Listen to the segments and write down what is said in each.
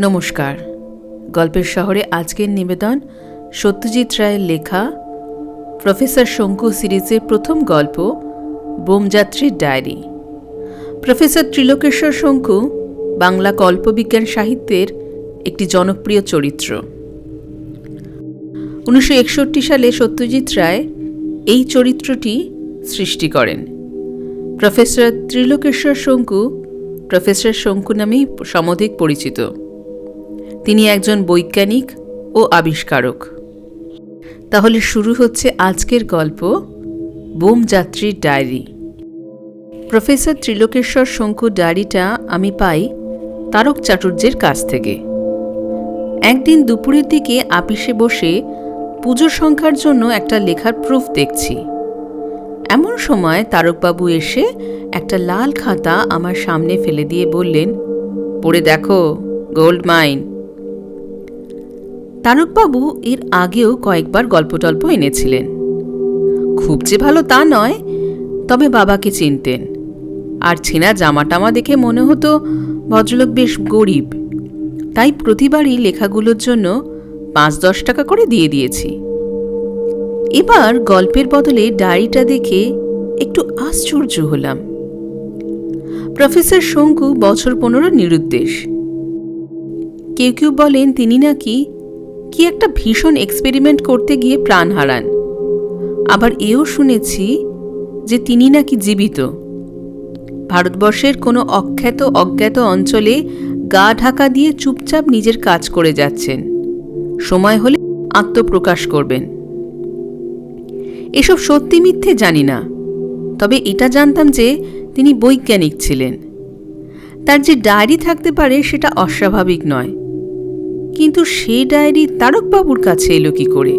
নমস্কার। গল্পের শহরে আজকের নিবেদন সত্যজিৎ রায়ের লেখা প্রফেসর শঙ্কু সিরিজের প্রথম গল্প বোমযাত্রীর ডায়েরি। প্রফেসর ত্রিলোকেশ্বর শঙ্কু বাংলা কল্পবিজ্ঞান সাহিত্যের একটি জনপ্রিয় চরিত্র। 1961 সালে সত্যজিৎ রায় এই চরিত্রটি সৃষ্টি করেন। প্রফেসর ত্রিলোকেশ্বর শঙ্কু প্রফেসর শঙ্কু নামেই সমধিক পরিচিত। তিনি একজন বৈজ্ঞানিক ও আবিষ্কারক। তাহলে শুরু হচ্ছে আজকের গল্প বোমযাত্রীর ডায়েরি। প্রফেসর ত্রিলোকেশ্বর শঙ্কুর ডায়েরিটা আমি পাই তারক চাটুর্যের কাছ থেকে। একদিন দুপুরের দিকে আপিসে বসে পুজোর সংখ্যার জন্য একটা লেখার প্রুফ দেখছি। এমন সময় তারকবাবু এসে একটা লাল খাতা আমার সামনে ফেলে দিয়ে বললেন, পড়ে দেখো, গোল্ড মাইন। তারকবাবু এর আগেও কয়েকবার গল্প এনেছিলেন। খুব যে ভালো তা নয়, তবে বাবাকে চিনতেন, আর ছেঁড়া জামাটামা দেখে মনে হতো ভদ্রলোক বেশ গরিব। তাই প্রতিবারই লেখাগুলোর জন্য 5-10 টাকা করে দিয়ে দিয়েছি। এবার গল্পের বদলে ডায়েরিটা দেখে একটু আশ্চর্য হলাম। প্রফেসর শঙ্কু বছর 15 নিরুদ্দেশ। কেউ কেউ বলেন তিনি নাকি কি একটা ভীষণ এক্সপেরিমেন্ট করতে গিয়ে প্রাণ হারান। আবার এও শুনেছি যে তিনি নাকি জীবিত। ভারতবর্ষের কোনো অখ্যাত অজ্ঞাত অঞ্চলে গা ঢাকা দিয়ে চুপচাপ নিজের কাজ করে যাচ্ছেন, সময় হলে আত্মপ্রকাশ করবেন। এসব সত্যি মিথ্যে জানি না, তবে এটা জানতাম যে তিনি বৈজ্ঞানিক ছিলেন। তার যে ডায়েরি থাকতে পারে সেটা অস্বাভাবিক নয়, কিন্তু সেই ডায়েরি তারকবাবুর কাছে এলো কি করে?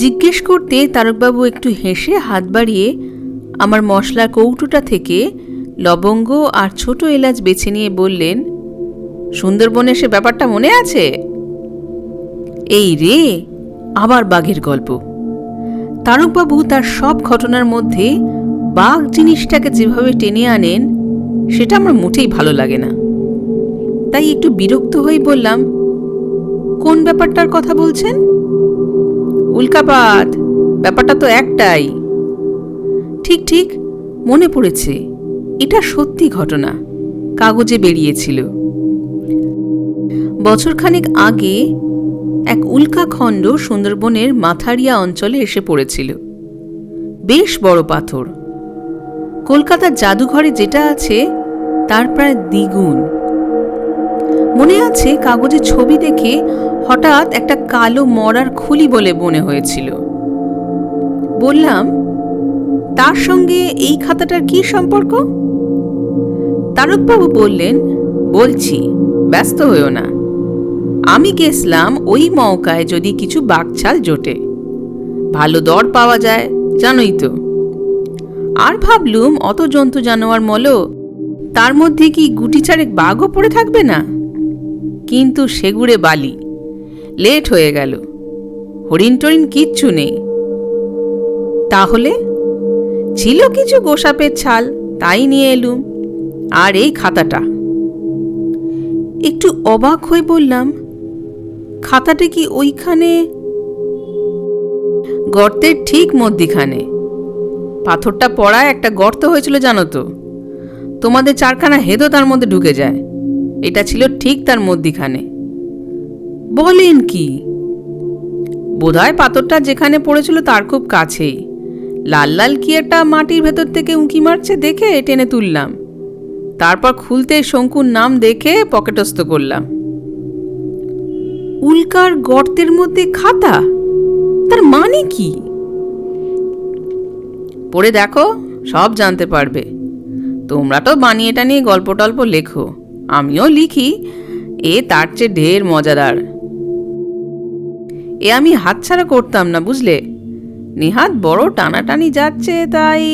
জিজ্ঞেস করতে তারকবাবু একটু হেসে হাত বাড়িয়ে আমার মশলার কৌটোটা থেকে লবঙ্গ আর ছোট এলাচ বেছে নিয়ে বললেন, সুন্দরবনে সে ব্যাপারটা মনে আছে? এই রে, আবার বাঘের গল্প। তারকবাবু তার সব ঘটনার মধ্যে বাঘ জিনিসটাকে যেভাবে টেনে আনেন সেটা আমার মোটেই ভালো লাগে না। তাই একটু বিরক্ত হয়ে বললাম, কোন ব্যাপারটার কথা বলছেন? উল্কাপাত, ব্যাপারটা তো একটাই। ঠিক ঠিক, মনে পড়েছে, এটা সত্যি ঘটনা, কাগজে বেরিয়েছিল। বছরখানেক আগে এক উল্কাখণ্ড সুন্দরবনের মাথারিয়া অঞ্চলে এসে পড়েছিল। বেশ বড় পাথর, কলকাতার জাদুঘরে যেটা আছে তার প্রায় দ্বিগুণ। মনে আছে কাগজে ছবি দেখে হঠাৎ একটা কালো মরার খুলি বলে মনে হয়েছিল। বললাম, তার সঙ্গে এই খাতাটার কি সম্পর্ক? তারকবাবু বললেন, বলছি, ব্যস্ত হইও না। আমি গেছলাম ওই মৌকায় যদি কিছু বাঘছাল জোটে, ভালো দর পাওয়া যায়, জানোই তো। আর ভাবলুম অত জন্তু জানোয়ার মলো, তার মধ্যে কি গুটি চারেক বাঘও পড়ে থাকবে না? কিন্তু সেগুড়ে বালি, লেট হয়ে গেল, হরিণ টরিণ কিচ্ছু নেই। তাহলে ছিল কিছু গোসাপের ছাল, তাই নিয়ে এলুম, আর এই খাতাটা। একটু অবাক হয়ে বললাম, খাতাটা কি ওইখানে? গর্তের ঠিক মধ্যিখানে পাথরটা পড়া একটা গর্ত হয়েছিল, জানো তো। তোমাদের 4খানা হেদো তার মধ্যে ঢুকে যায়, এটা ছিল ঠিক তার মধ্যিখানে। বলেন কি? বোধহয় পাথরটা যেখানে পড়েছিল তার খুব কাছেই। লাল লাল কি একটা মাটির ভেতর থেকে উঁকি মারছে দেখে টেনে তুললাম। তারপর খুলতে শঙ্কুর নাম দেখে পকেটস্থ করলাম। উল্কার গর্তের মধ্যে খাতা, তার মানে কি? পড়ে দেখো, সব জানতে পারবে। তোমরা তো বানিয়ে টানিয়ে গল্প টল্প লেখো, আমিও লিখি, এ তার চেয়ে ঢের মজাদার। এ আমি হাতছাড়া করতাম না, বুঝলে। নেহাত বড় টানাটানি যাচ্ছে, তাই।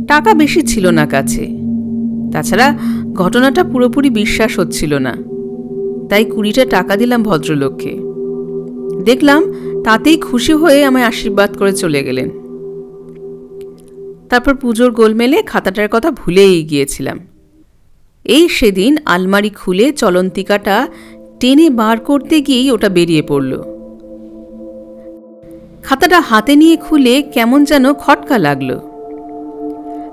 টাকা বেশি ছিল না কাছে, তাছাড়া ঘটনাটা পুরোপুরি বিশ্বাস হচ্ছিল না, তাই 20টা টাকা দিলাম ভদ্রলোককে। দেখলাম তাতেই খুশি হয়ে আমায় আশীর্বাদ করে চলে গেলেন। তারপর পুজোর গোলমেলে খাতাটার কথা ভুলেই গিয়েছিলাম। এই সেদিন আলমারি খুলে চলন্তিকাটা টেনে বার করতে গিয়েই ওটা বেরিয়ে পড়ল। খাতাটা হাতে নিয়ে খুলে কেমন যেন খটকা লাগল।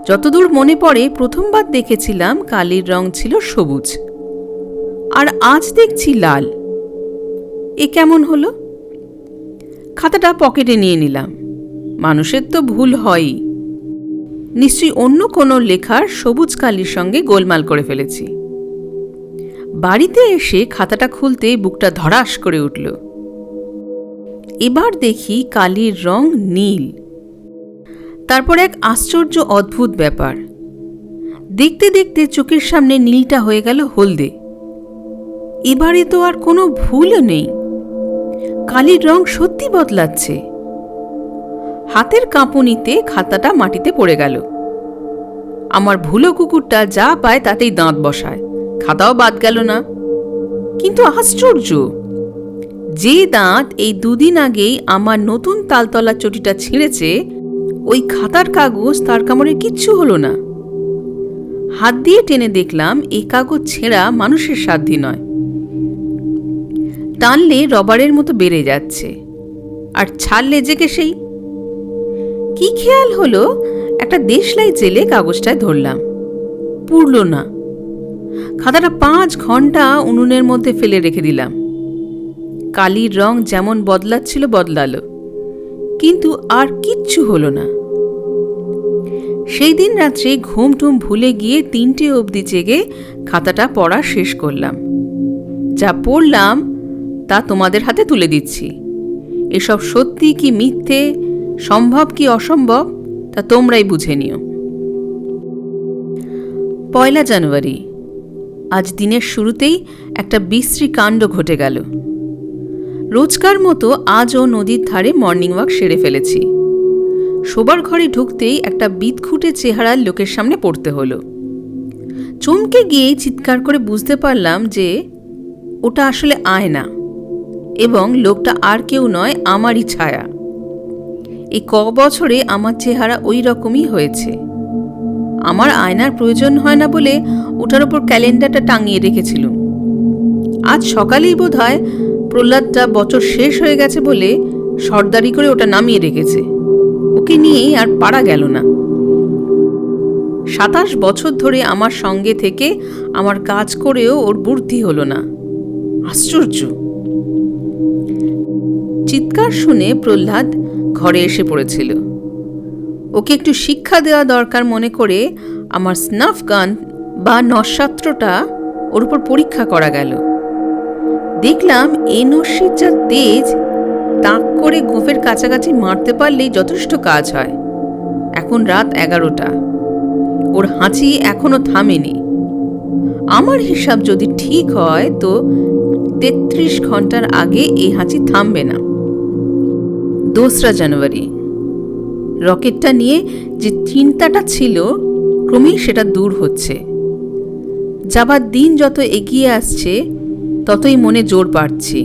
যতদূর মনে পড়ে প্রথমবার দেখেছিলাম কালির রং ছিল সবুজ, আর আজ দেখছি লাল। এ কেমন হলো? খাতাটা পকেটে নিয়ে নিলাম। মানুষের তো ভুল হয়ই, নিশ্চয়ই অন্য কোনো লেখার সবুজ কালির সঙ্গে গোলমাল করে ফেলেছি। বাড়িতে এসে খাতাটা খুলতে বুকটা ধড়াস করে উঠল। এবার দেখি কালির রং নীল। তারপর এক আশ্চর্য অদ্ভুত ব্যাপার, দেখতে দেখতে চোখের সামনে নীলটা হয়ে গেল হলদে। এবারে তো আর কোনো ভুলও নেই, কালির রং সত্যি বদলাচ্ছে। হাতের কাঁপুনিতে খাতাটা মাটিতে পড়ে গেল। আমার ভুলো কুকুরটা যা পায় তাতেই দাঁত বসায়, খাতাও বাদ গেল না। কিন্তু আশ্চর্য, যে দাঁত এই দুদিন আগেই আমার নতুন তালতলা চটিটা ছিঁড়েছে, ওই খাতার কাগজ তার কামড়ে কিচ্ছু হলো না। হাত দিয়ে টেনে দেখলাম এই কাগজ ছেঁড়া মানুষের সাধ্যি নয়, টানলে রবারের মতো বেড়ে যাচ্ছে, আর ছাড়লে জেগে সেই। কি খেয়াল হলো, একটা দেশলাই জেলে কাগজটায় ধরলাম, পুড়ল না। খাতাটা 5 ঘন্টা উনুনের মধ্যে ফেলে রেখে দিলাম। কালির রং যেমন বদলাচ্ছিল বদলালো, কিন্তু আর কিচ্ছু হলো না। সেই দিন রাত্রে ঘুমটুম ভুলে গিয়ে 3টে অবধি জেগে খাতাটা পড়া শেষ করলাম। যা পড়লাম তা তোমাদের হাতে তুলে দিচ্ছি। এসব সত্যি কি মিথ্যে, সম্ভব কি অসম্ভব, তা তোমরাই বুঝে নিও। 1 জানুয়ারি। আজ দিনের শুরুতেই একটা বিশ্রী কাণ্ড ঘটে গেল। রোজকার মতো আজও নদীর ধারে মর্নিং ওয়াক সেরে ফেলেছি। শোবার ঘরে ঢুকতেই একটা বিদঘুটে চেহারার লোকের সামনে পড়তে হলো। চমকে গিয়ে চিৎকার করে বুঝতে পারলাম যে ওটা আসলে আয়না, এবং লোকটা আর কেউ নয়, আমারই ছায়া। এই বছরে আমার চেহারা ওই রকমই হয়েছে। আমার আয়নার প্রয়োজন হয় না বলে ওটার ওপর ক্যালেন্ডারটা টাঙিয়ে রেখেছিল। আজ সকালেই বোধহয় প্রহ্লাদটা বছর শেষ হয়ে গেছে বলে সর্দারি করে ওটা নামিয়ে রেখেছে। ওকে নিয়েই আর পারা গেল না। 27 বছর ধরে আমার সঙ্গে থেকে আমার কাজ করেও ওর বুদ্ধি হলো না। আশ্চর্য। চিৎকার শুনে প্রহ্লাদ ঘরে এসে পড়েছিল। ওকে একটু শিক্ষা দেওয়া দরকার মনে করে আমার স্নাফ গান বা নস্যাত্রটা ওর উপর পরীক্ষা করা গেল। দেখলাম এই নস্যির যা তেজ, তাক করে গোফের কাছাকাছি মারতে পারলেই যথেষ্ট কাজ হয়। এখন রাত 11টা, ওর হাঁচি এখনো থামেনি। আমার হিসাব যদি ঠিক হয় তো 33 ঘন্টার আগে এই হাঁচি থামবে না। 2 জানুয়ারি। রকেটটা নিয়ে যে চিন্তাটা ছিল ক্রমেই সেটা দূর হচ্ছে। যাবার দিন যত এগিয়ে আসছে ততই মনে জোর পাচ্ছি,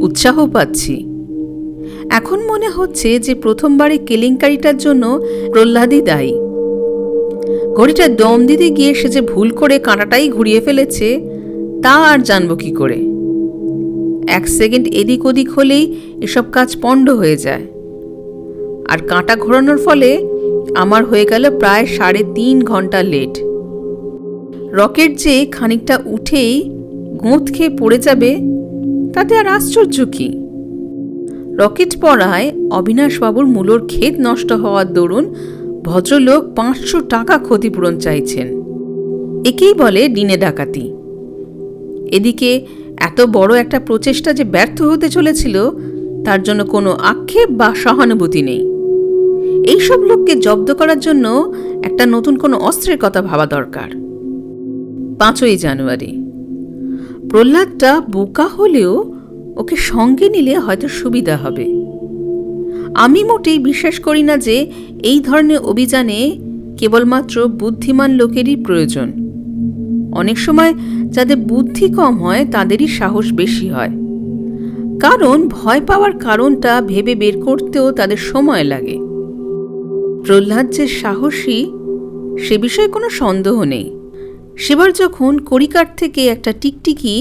উৎসাহ পাচ্ছি। এখন মনে হচ্ছে যে প্রথমবারে কেলেঙ্কারিটার জন্য প্রহ্লাদই দায়ী। ঘড়িটা দম দিতে গিয়ে সে যে ভুল করে কাঁটাটাই ঘুরিয়ে ফেলেছে তা আর জানবো কি করে। 1 সেকেন্ড এদিক ওদিক হলেই এসব কাজ পণ্ড হয়ে যায়। আর কাঁটা ঘোরানোর ফলে আমার হয়ে গেল প্রায় 3.5 ঘন্টা লেট। রকেট যে খানিকটা উঠেই গোঁত খেয়ে পড়ে যাবে তাতে আর আশ্চর্য কি। রকেট পড়ায় অবিনাশবাবুর মূলোর ক্ষেত নষ্ট হওয়ার দরুন ভদ্রলোক 500 টাকা ক্ষতিপূরণ চাইছেন। একেই বলে দিনে ডাকাতি। এদিকে এত বড় একটা প্রচেষ্টা যে ব্যর্থ হতে চলেছিল তার জন্য কোনো আক্ষেপ বা সহানুভূতি নেই। এইসব লোককে জব্দ করার জন্য একটা নতুন কোনো অস্ত্রের কথা ভাবা দরকার। 5 জানুয়ারি। প্রহ্লাদটা বোকা হলেও ওকে সঙ্গে নিলে হয়তো সুবিধা হবে। আমি মোটেই বিশ্বাস করি না যে এই ধরনের অভিযানে কেবলমাত্র বুদ্ধিমান লোকেরই প্রয়োজন। অনেক সময় যাদের বুদ্ধি কম হয় তাদেরই সাহস বেশি হয়, কারণ ভয় পাওয়ার কারণটা ভেবে বের করতেও তাদের সময় লাগে। প্রহ্লাদ যে সাহসী সে বিষয়ে কোনো সন্দেহ নেই, সেবার যখন কড়িকাঠ থেকে একটা টিকটিকি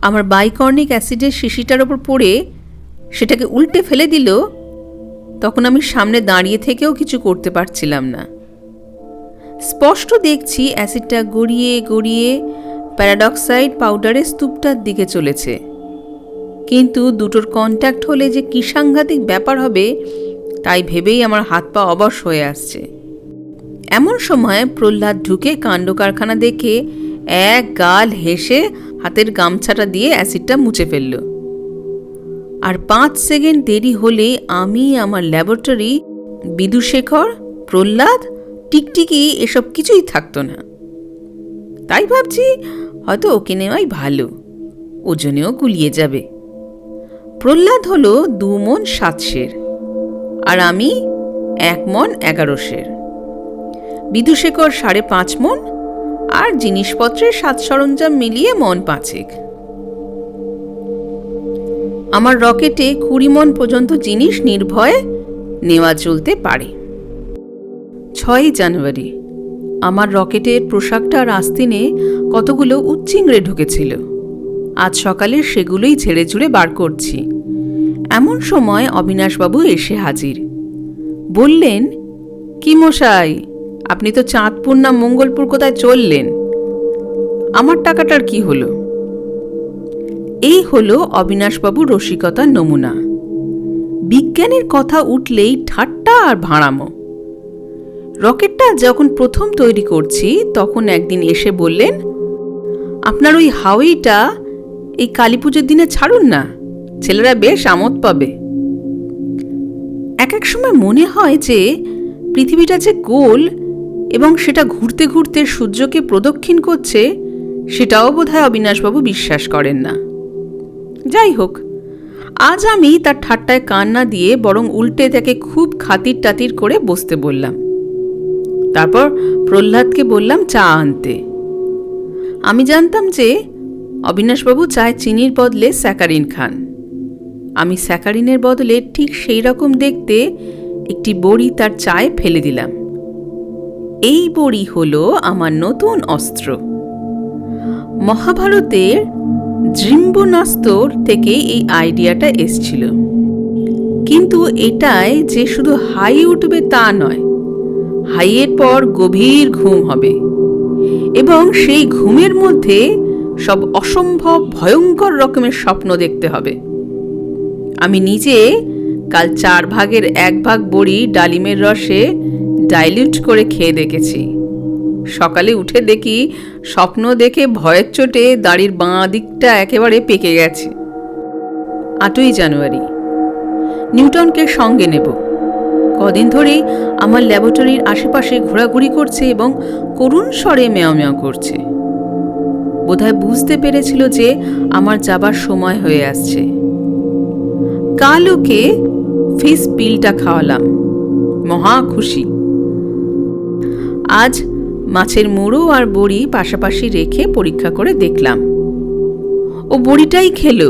আমার বাইকর্নিক অ্যাসিডের শিশিটার ওপর পড়ে সেটাকে উল্টে ফেলে দিল, তখন আমি সামনে দাঁড়িয়ে থেকেও কিছু করতে পারছিলাম না। স্পষ্ট দেখছি অ্যাসিডটা গড়িয়ে গড়িয়ে প্যারাডক্সাইড পাউডারের স্তূপটার দিকে চলেছে, কিন্তু দুটোর কন্ট্যাক্ট হলে যে কী সাংঘাতিক ব্যাপার হবে তাই ভেবেই আমার হাত পা অবশ হয়ে আসছে। এমন সময় প্রহ্লাদ ঢুকে কাণ্ড কারখানা দেখে এক গাল হেসে হাতের গামছাটা দিয়ে অ্যাসিডটা মুছে ফেলল। আর 5 সেকেন্ড দেরি হলে আমি, আমার ল্যাবরেটরি, বিদুশেখর, প্রহ্লাদ, টিকটিকি এসব কিছুই থাকতো না। তাই ভাবছি হয়তো ওকে নেওয়াই ভালো, ওজনেও গুলিয়ে যাবে। প্রহ্লাদ হলো 2 মণ 7 সের আর আমি 1 মণ 11 সের। বিদুশেখর 5.5 মণ আর জিনিসপত্রের সাজ সরঞ্জাম মিলিয়ে মণ 5। আমার রকেটে 20 মণ পর্যন্ত জিনিস নির্ভয়ে নেওয়া চলতে পারে। 6 জানুয়ারি আমার রকেটের পোশাকটা আর আস্তিনে কতগুলো উচ্চিংড়ে ঢুকেছিল। আজ সকালে সেগুলোই ঝেড়ে ঝুড়ে বার করছি। এমন সময় অবিনাশবাবু এসে হাজির। বললেন, কি মশাই, আপনি তো চাঁদপুর না মঙ্গলপুর কোথায় চললেন? আমার টাকাটার কি হলো? এই হলো অবিনাশবাবুর রসিকতার নমুনা। বিজ্ঞানের কথা উঠলেই ঠাট্টা আর ভাঁড়ামো। রকেটটা যখন প্রথম তৈরি করছি তখন একদিন এসে বললেন, আপনার ওই হাওয়াইটা এই কালী পুজোর দিনে ছাড়ুন না, ছেলেরা বেশ আমোদ পাবে। এক এক সময় মনে হয় যে পৃথিবীটা যে গোল এবং সেটা ঘুরতে ঘুরতে সূর্যকে প্রদক্ষিণ করছে, সেটাও বোধহয় অবিনাশবাবু বিশ্বাস করেন না। যাই হোক, আজ আমি তার ঠাট্টায় কান না দিয়ে বরং উল্টে তাকে খুব খাতির টাতির করে বসতে বললাম। তারপর প্রহ্লাদকে বললাম চা আনতে। আমি জানতাম যে অবিনাশবাবু চায় চিনির বদলে স্যাকারিন খান। আমি স্যাকারিনের বদলে ঠিক সেই রকম দেখতে একটি বড়ি তার চায়ে ফেলে দিলাম। এই বড়ি হলো আমার নতুন অস্ত্র। মহাভারতের জিম্বুনাস্তর থেকে এই আইডিয়াটা এসছিল। কিন্তু এটায় যে শুধু হাই উঠবে তা নয়, হাইয়ের পর গভীর ঘুম হবে এবং সেই ঘুমের মধ্যে সব অসম্ভব ভয়ঙ্কর রকমের স্বপ্ন দেখতে হবে। আমি নিজে কাল 4 ভাগের 1 ভাগ বড়ি ডালিমের রসে ডাইলিউট করে খেয়ে দেখেছি। সকালে উঠে দেখি স্বপ্ন দেখে ভয়ের চোটে দাড়ির বাঁ দিকটা একেবারে পেকে গেছে। 8 জানুয়ারি নিউটনকে সঙ্গে নেব। কদিন ধরেই আমার ল্যাবরেটরির আশেপাশে ঘোরাঘুরি করছে এবং করুণ স্বরে মেয় মেয় করছে। বোধহয় বুঝতে পেরেছিল যে আমার যাবার সময় হয়ে আসছে। কাল ওকে ফিশ পিলটা খাওয়ালাম, মহা খুশি। আজ মাছের মুড়ো আর বড়ি পাশাপাশি রেখে পরীক্ষা করে দেখলাম। ও বড়িটাই খেলো,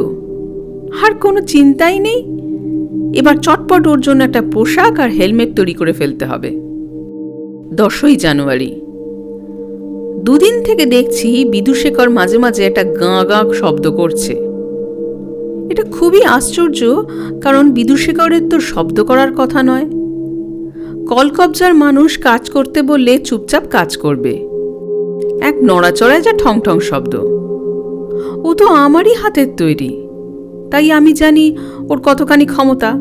আর কোনো চিন্তাই নেই। এবার চটপট ওর জন্য একটা পোশাক আর হেলমেট তৈরি করে ফেলতে হবে। 10 জানুয়ারি 2 দিন থেকে দেখছি বিদুশেখর মাঝে মাঝে একটা গাঁ গাঁ শব্দ করছে। এটা খুবই আশ্চর্য, কারণ বিদুশেখরের তো শব্দ করার কথা নয়। কলকবজার মানুষ কাজ করতে বললে চুপচাপ কাজ করবে, এক নড়াচড়ায় যা ঠং ঠং শব্দ। ও তো আমারই হাতের তৈরি, তাই আমি জানি ওর কতখানি ক্ষমতা।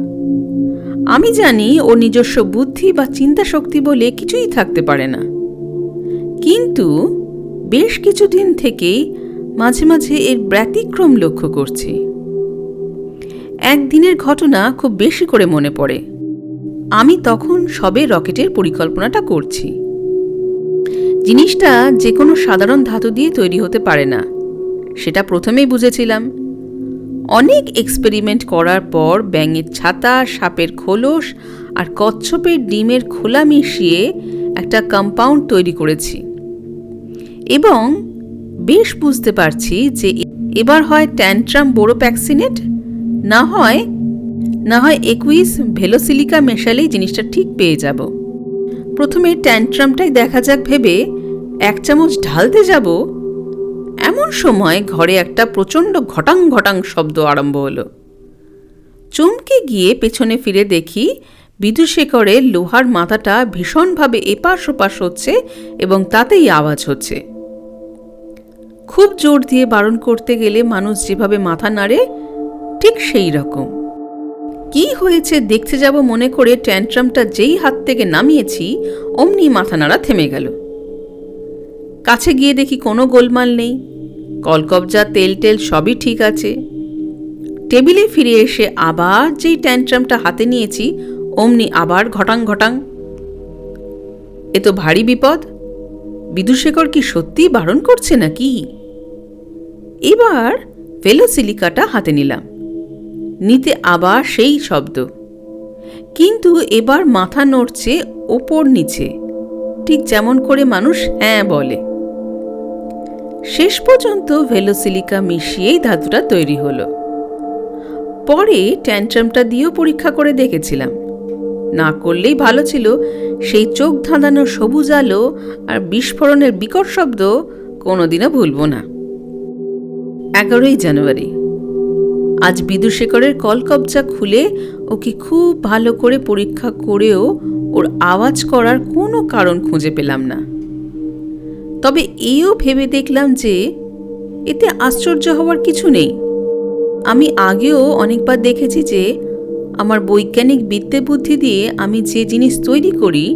আমি জানি ওর নিজস্ব বুদ্ধি বা চিন্তা শক্তি বলে কিছুই থাকতে পারে না। কিন্তু বেশ কিছুদিন থেকেই মাঝে মাঝে এর ব্যতিক্রম লক্ষ্য করছি। একদিনের ঘটনা খুব বেশি করে মনে পড়ে। আমি তখন সবে রকেটের পরিকল্পনাটা করছি। জিনিসটা যে কোনো সাধারণ ধাতু দিয়ে তৈরি হতে পারে না, সেটা প্রথমেই বুঝেছিলাম। অনেক এক্সপেরিমেন্ট করার পর ব্যাঙের ছাতা, সাপের খোলস আর কচ্ছপের ডিমের খোলা মিশিয়ে একটা কম্পাউন্ড তৈরি করেছি এবং বেশ বুঝতে পারছি যে এবার হয় ট্যান্ট্রাম বোরোপ্যাক্সিনেট, না হয় একুইস ভেলোসিলিকা মেশালেই জিনিসটা ঠিক পেয়ে যাব। প্রথমে ট্যান্ট্রামটাই দেখা যাক ভেবে 1 চামচ ঢালতে যাব, এমন সময় ঘরে একটা প্রচণ্ড ঘটাং ঘটাং শব্দ আরম্ভ হলো। চমকে গিয়ে পেছনে ফিরে দেখি বিদুশেখরের লোহার মাথাটা ভীষণভাবে এপাশ ওপাশ হচ্ছে এবং তাতেই আওয়াজ হচ্ছে। খুব জোর দিয়ে বারণ করতে গেলে মানুষ যেভাবে মাথা নাড়ে, ঠিক সেই রকম। কি হয়েছে দেখতে যাব মনে করে ট্যান্ট্রামটা যেই হাত থেকে নামিয়েছি, অমনি মাথা নাড়া থেমে গেল। কাছে গিয়ে দেখি কোনো গোলমাল নেই, কলকবজা তেল টেল সবই ঠিক আছে। টেবিলে ফিরে এসে আবার যেই ট্যান্ট্রামটা হাতে নিয়েছি, অমনি আবার ঘটাং ঘটাং। এ তো ভারী বিপদ। বিদুশেখর কি সত্যিই বারণ করছে নাকি? এবার ভেলোসিলিকাটা হাতে নিলাম, নিতে আবার সেই শব্দ, কিন্তু এবার মাথা নড়ছে ওপর নিচে, ঠিক যেমন করে মানুষ হ্যাঁ বলে। শেষ পর্যন্ত ভেলোসিলিকা মিশিয়েই ধাতুটা তৈরি হলো। পরে ট্যান্ট্রামটা দিয়েও পরীক্ষা করে দেখেছিলাম, না করলেই ভালো ছিল। সেই চোখ ধাঁধানো সবুজ আলো আর বিস্ফোরণের বিকট শব্দ কোনোদিনও ভুলব না। 11ই জানুয়ারি। আজ বিদুশেখরের কলকবজা খুলে ওকে খুব ভালো করে পরীক্ষা করেও ওর আওয়াজ করার কোনো কারণ খুঁজে পেলাম না। তবে এও ভেবে দেখলাম যে এতে আশ্চর্য হওয়ার কিছু নেই। আমি আগেও অনেকবার দেখেছি যে আমার বৈজ্ঞানিক বিদ্যে বুদ্ধি দিয়ে আমি যে জিনিস তৈরি করি,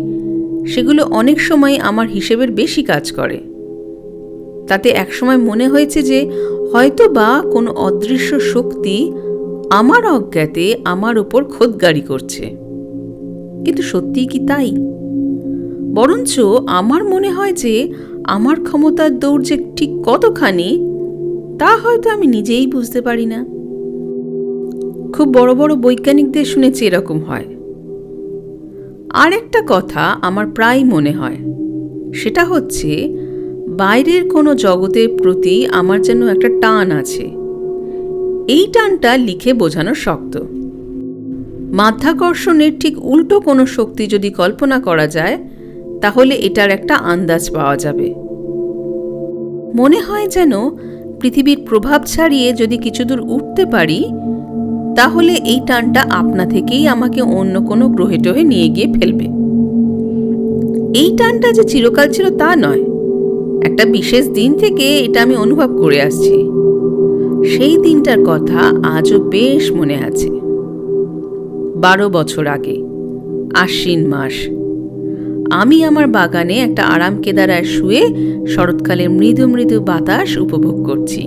সেগুলো অনেক সময় আমার হিসেবের বেশি কাজ করে। তাতে একসময় মনে হয়েছে যে হয়তো বা কোনো অদৃশ্য শক্তি আমার অজ্ঞাতে আমার উপর খোদগাড়ি করছে। কিন্তু সত্যিই কি তাই? বরঞ্চ আমার মনে হয় যে আমার ক্ষমতার দৌড় যে ঠিক কতখানি, তা হয়তো আমি নিজেই বুঝতে পারি না। খুব বড় বড় বৈজ্ঞানিকদের শুনেছি এরকম হয়। আর একটা কথা আমার প্রায় মনে হয়, সেটা হচ্ছে বাইরের কোনো জগতের প্রতি আমার যেন একটা টান আছে। এই টানটা লিখে বোঝানো শক্ত। মাধ্যাকর্ষণের ঠিক উল্টো কোনো শক্তি যদি কল্পনা করা যায়, তাহলে এটার একটা আন্দাজ পাওয়া যাবে। মনে হয় যেন পৃথিবীর প্রভাব ছাড়িয়ে যদি কিছু দূর উঠতে পারি, তাহলে এই টানটা আপনা থেকেই আমাকে অন্য কোনো গ্রহে টহে নিয়ে গিয়ে ফেলবে। এই টানটা যে চিরকাল ছিল তা নয়, একটা বিশেষ দিন থেকে এটা আমি অনুভব করে আসছি। সেই দিনটার কথা আজও বেশ মনে আছে। 12 বছর আগে, আশ্বিন মাস, আমি আমার বাগানে একটা আরাম কেদারায় শুয়ে শরৎকালের মৃদু মৃদু বাতাস উপভোগ করছি।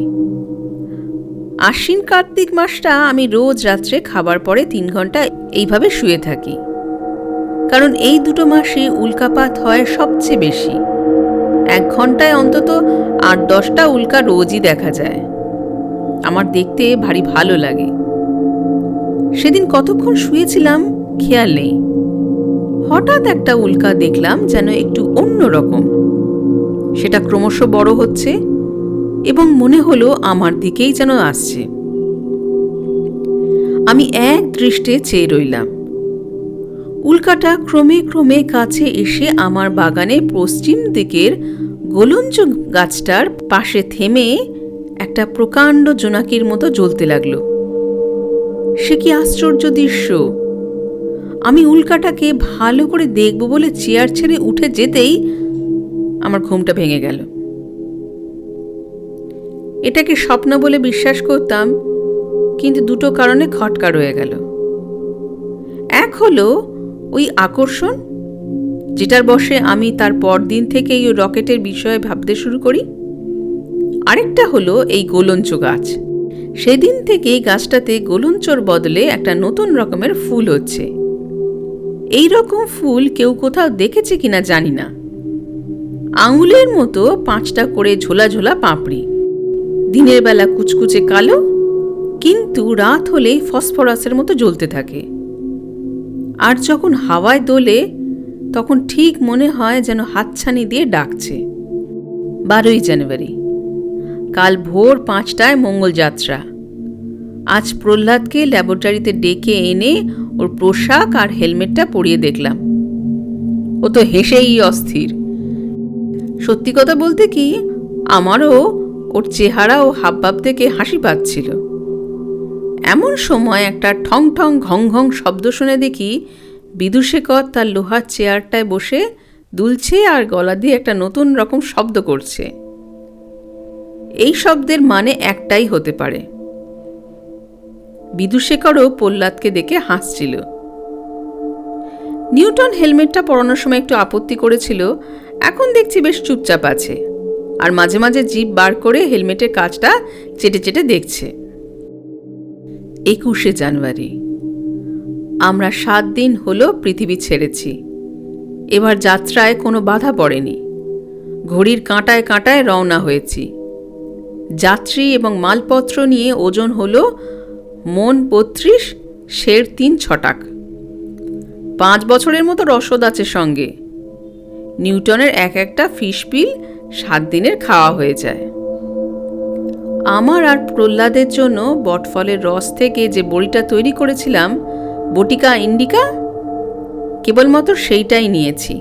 আশ্বিন কার্তিক মাসটা আমি রোজ রাত্রে খাবার পরে 3 ঘন্টা এইভাবে শুয়ে থাকি, কারণ এই দুটো মাসে উল্কাপাত হয় সবচেয়ে বেশি। 1 ঘন্টায় অন্তত 8-10টা উল্কা রোজই দেখা যায়। আমার দেখতে ভারী ভালো লাগে। সেদিন কতক্ষণ শুয়েছিলাম খেয়াল নেই। হঠাৎ একটা উল্কা দেখলাম যেন একটু অন্যরকম। সেটা ক্রমশ বড় হচ্ছে এবং মনে হলো আমার দিকেই যেন আসছে। আমি এক দৃষ্টে চেয়ে রইলাম। উল্কাটা ক্রমে ক্রমে কাছে এসে আমার বাগানে পশ্চিম দিকের গোলঞ্চ গাছটার পাশে থেমে একটা প্রকাণ্ড জোনাকির মতো জ্বলতে লাগলো। সে কি আশ্চর্য দৃশ্য! আমি উল্কাটাকে ভালো করে দেখব বলে চেয়ার ছেড়ে উঠে যেতেই আমার ঘুমটা ভেঙে গেল। এটাকে স্বপ্ন বলে বিশ্বাস করতাম, কিন্তু দুটো কারণে খটকা রয়ে গেল। এক হলো ওই আকর্ষণ, যেটার বশে আমি তার পরদিন থেকেই ওই রকেটের বিষয়ে ভাবতে শুরু করি। আরেকটা হলো এই গোলঞ্চ গাছ। সেদিন থেকেই গাছটাতে গোলঞ্চর বদলে একটা নতুন রকমের ফুল হচ্ছে। এই রকম ফুল কেউ কোথাও দেখেছে কিনা জানি না। আঙুলের মতো 5টা করে ঝোলা ঝোলা পাপড়ি, দিনের বেলা কুচকুচে কালো, কিন্তু রাত হলেই ফসফরাসের মতো জ্বলতে থাকে। আর যখন হাওয়ায় দোলে তখন ঠিক মনে হয় যেন হাতছানি দিয়ে ডাকছে। 12ই জানুয়ারি। কাল ভোর 5টায় মঙ্গলযাত্রা। আজ প্রহ্লাদকে ল্যাবরেটরিতে ডেকে এনে ওর পোশাক আর হেলমেটটা পরিয়ে দেখলাম। ও তো হেসেই অস্থির। সত্যি কথা বলতে কি, আমারও ওর চেহারা ও হাবভাব থেকে হাসি পাচ্ছিল। এমন সময় একটা ঠং ঠং ঘং ঘং শব্দ শুনে দেখি বিদুশেখর তার লোহার চেয়ারটায় বসে দুলছে আর গলা দিয়ে একটা নতুন রকম শব্দ করছে। এই শব্দের মানে একটাই হতে পারে। বিদুশেখরও প্রহ্লাদকে দেখে হাসছিল। নিউটন হেলমেটটা পরানোর সময় একটু আপত্তি করেছিল, এখন দেখছি বেশ চুপচাপ আছে, আর মাঝে মাঝে জিভ বার করে হেলমেটের কাজটা চেটে চেটে দেখছে। 21শে জানুয়ারি। আমরা 7 দিন হলো পৃথিবী ছেড়েছি। এবার যাত্রায় কোনো বাধা পড়েনি। ঘড়ির কাঁটায় কাঁটায় রওনা হয়েছি। যাত্রী এবং মালপত্র নিয়ে ওজন হলো মন 32, শের 3 ছটাক। 5 বছরের মতো রসদ আছে সঙ্গে। নিউটনের একটা ফিশ পিল 7 দিনের খাওয়া হয়ে যায়। আমার আর প্রহ্লাদের জন্য বটফলের রস থেকে যে বড়িটা তৈরি করেছিলাম, বটিকা ইন্ডিকা, কেবলমাত্র সেইটাই নিয়েছি।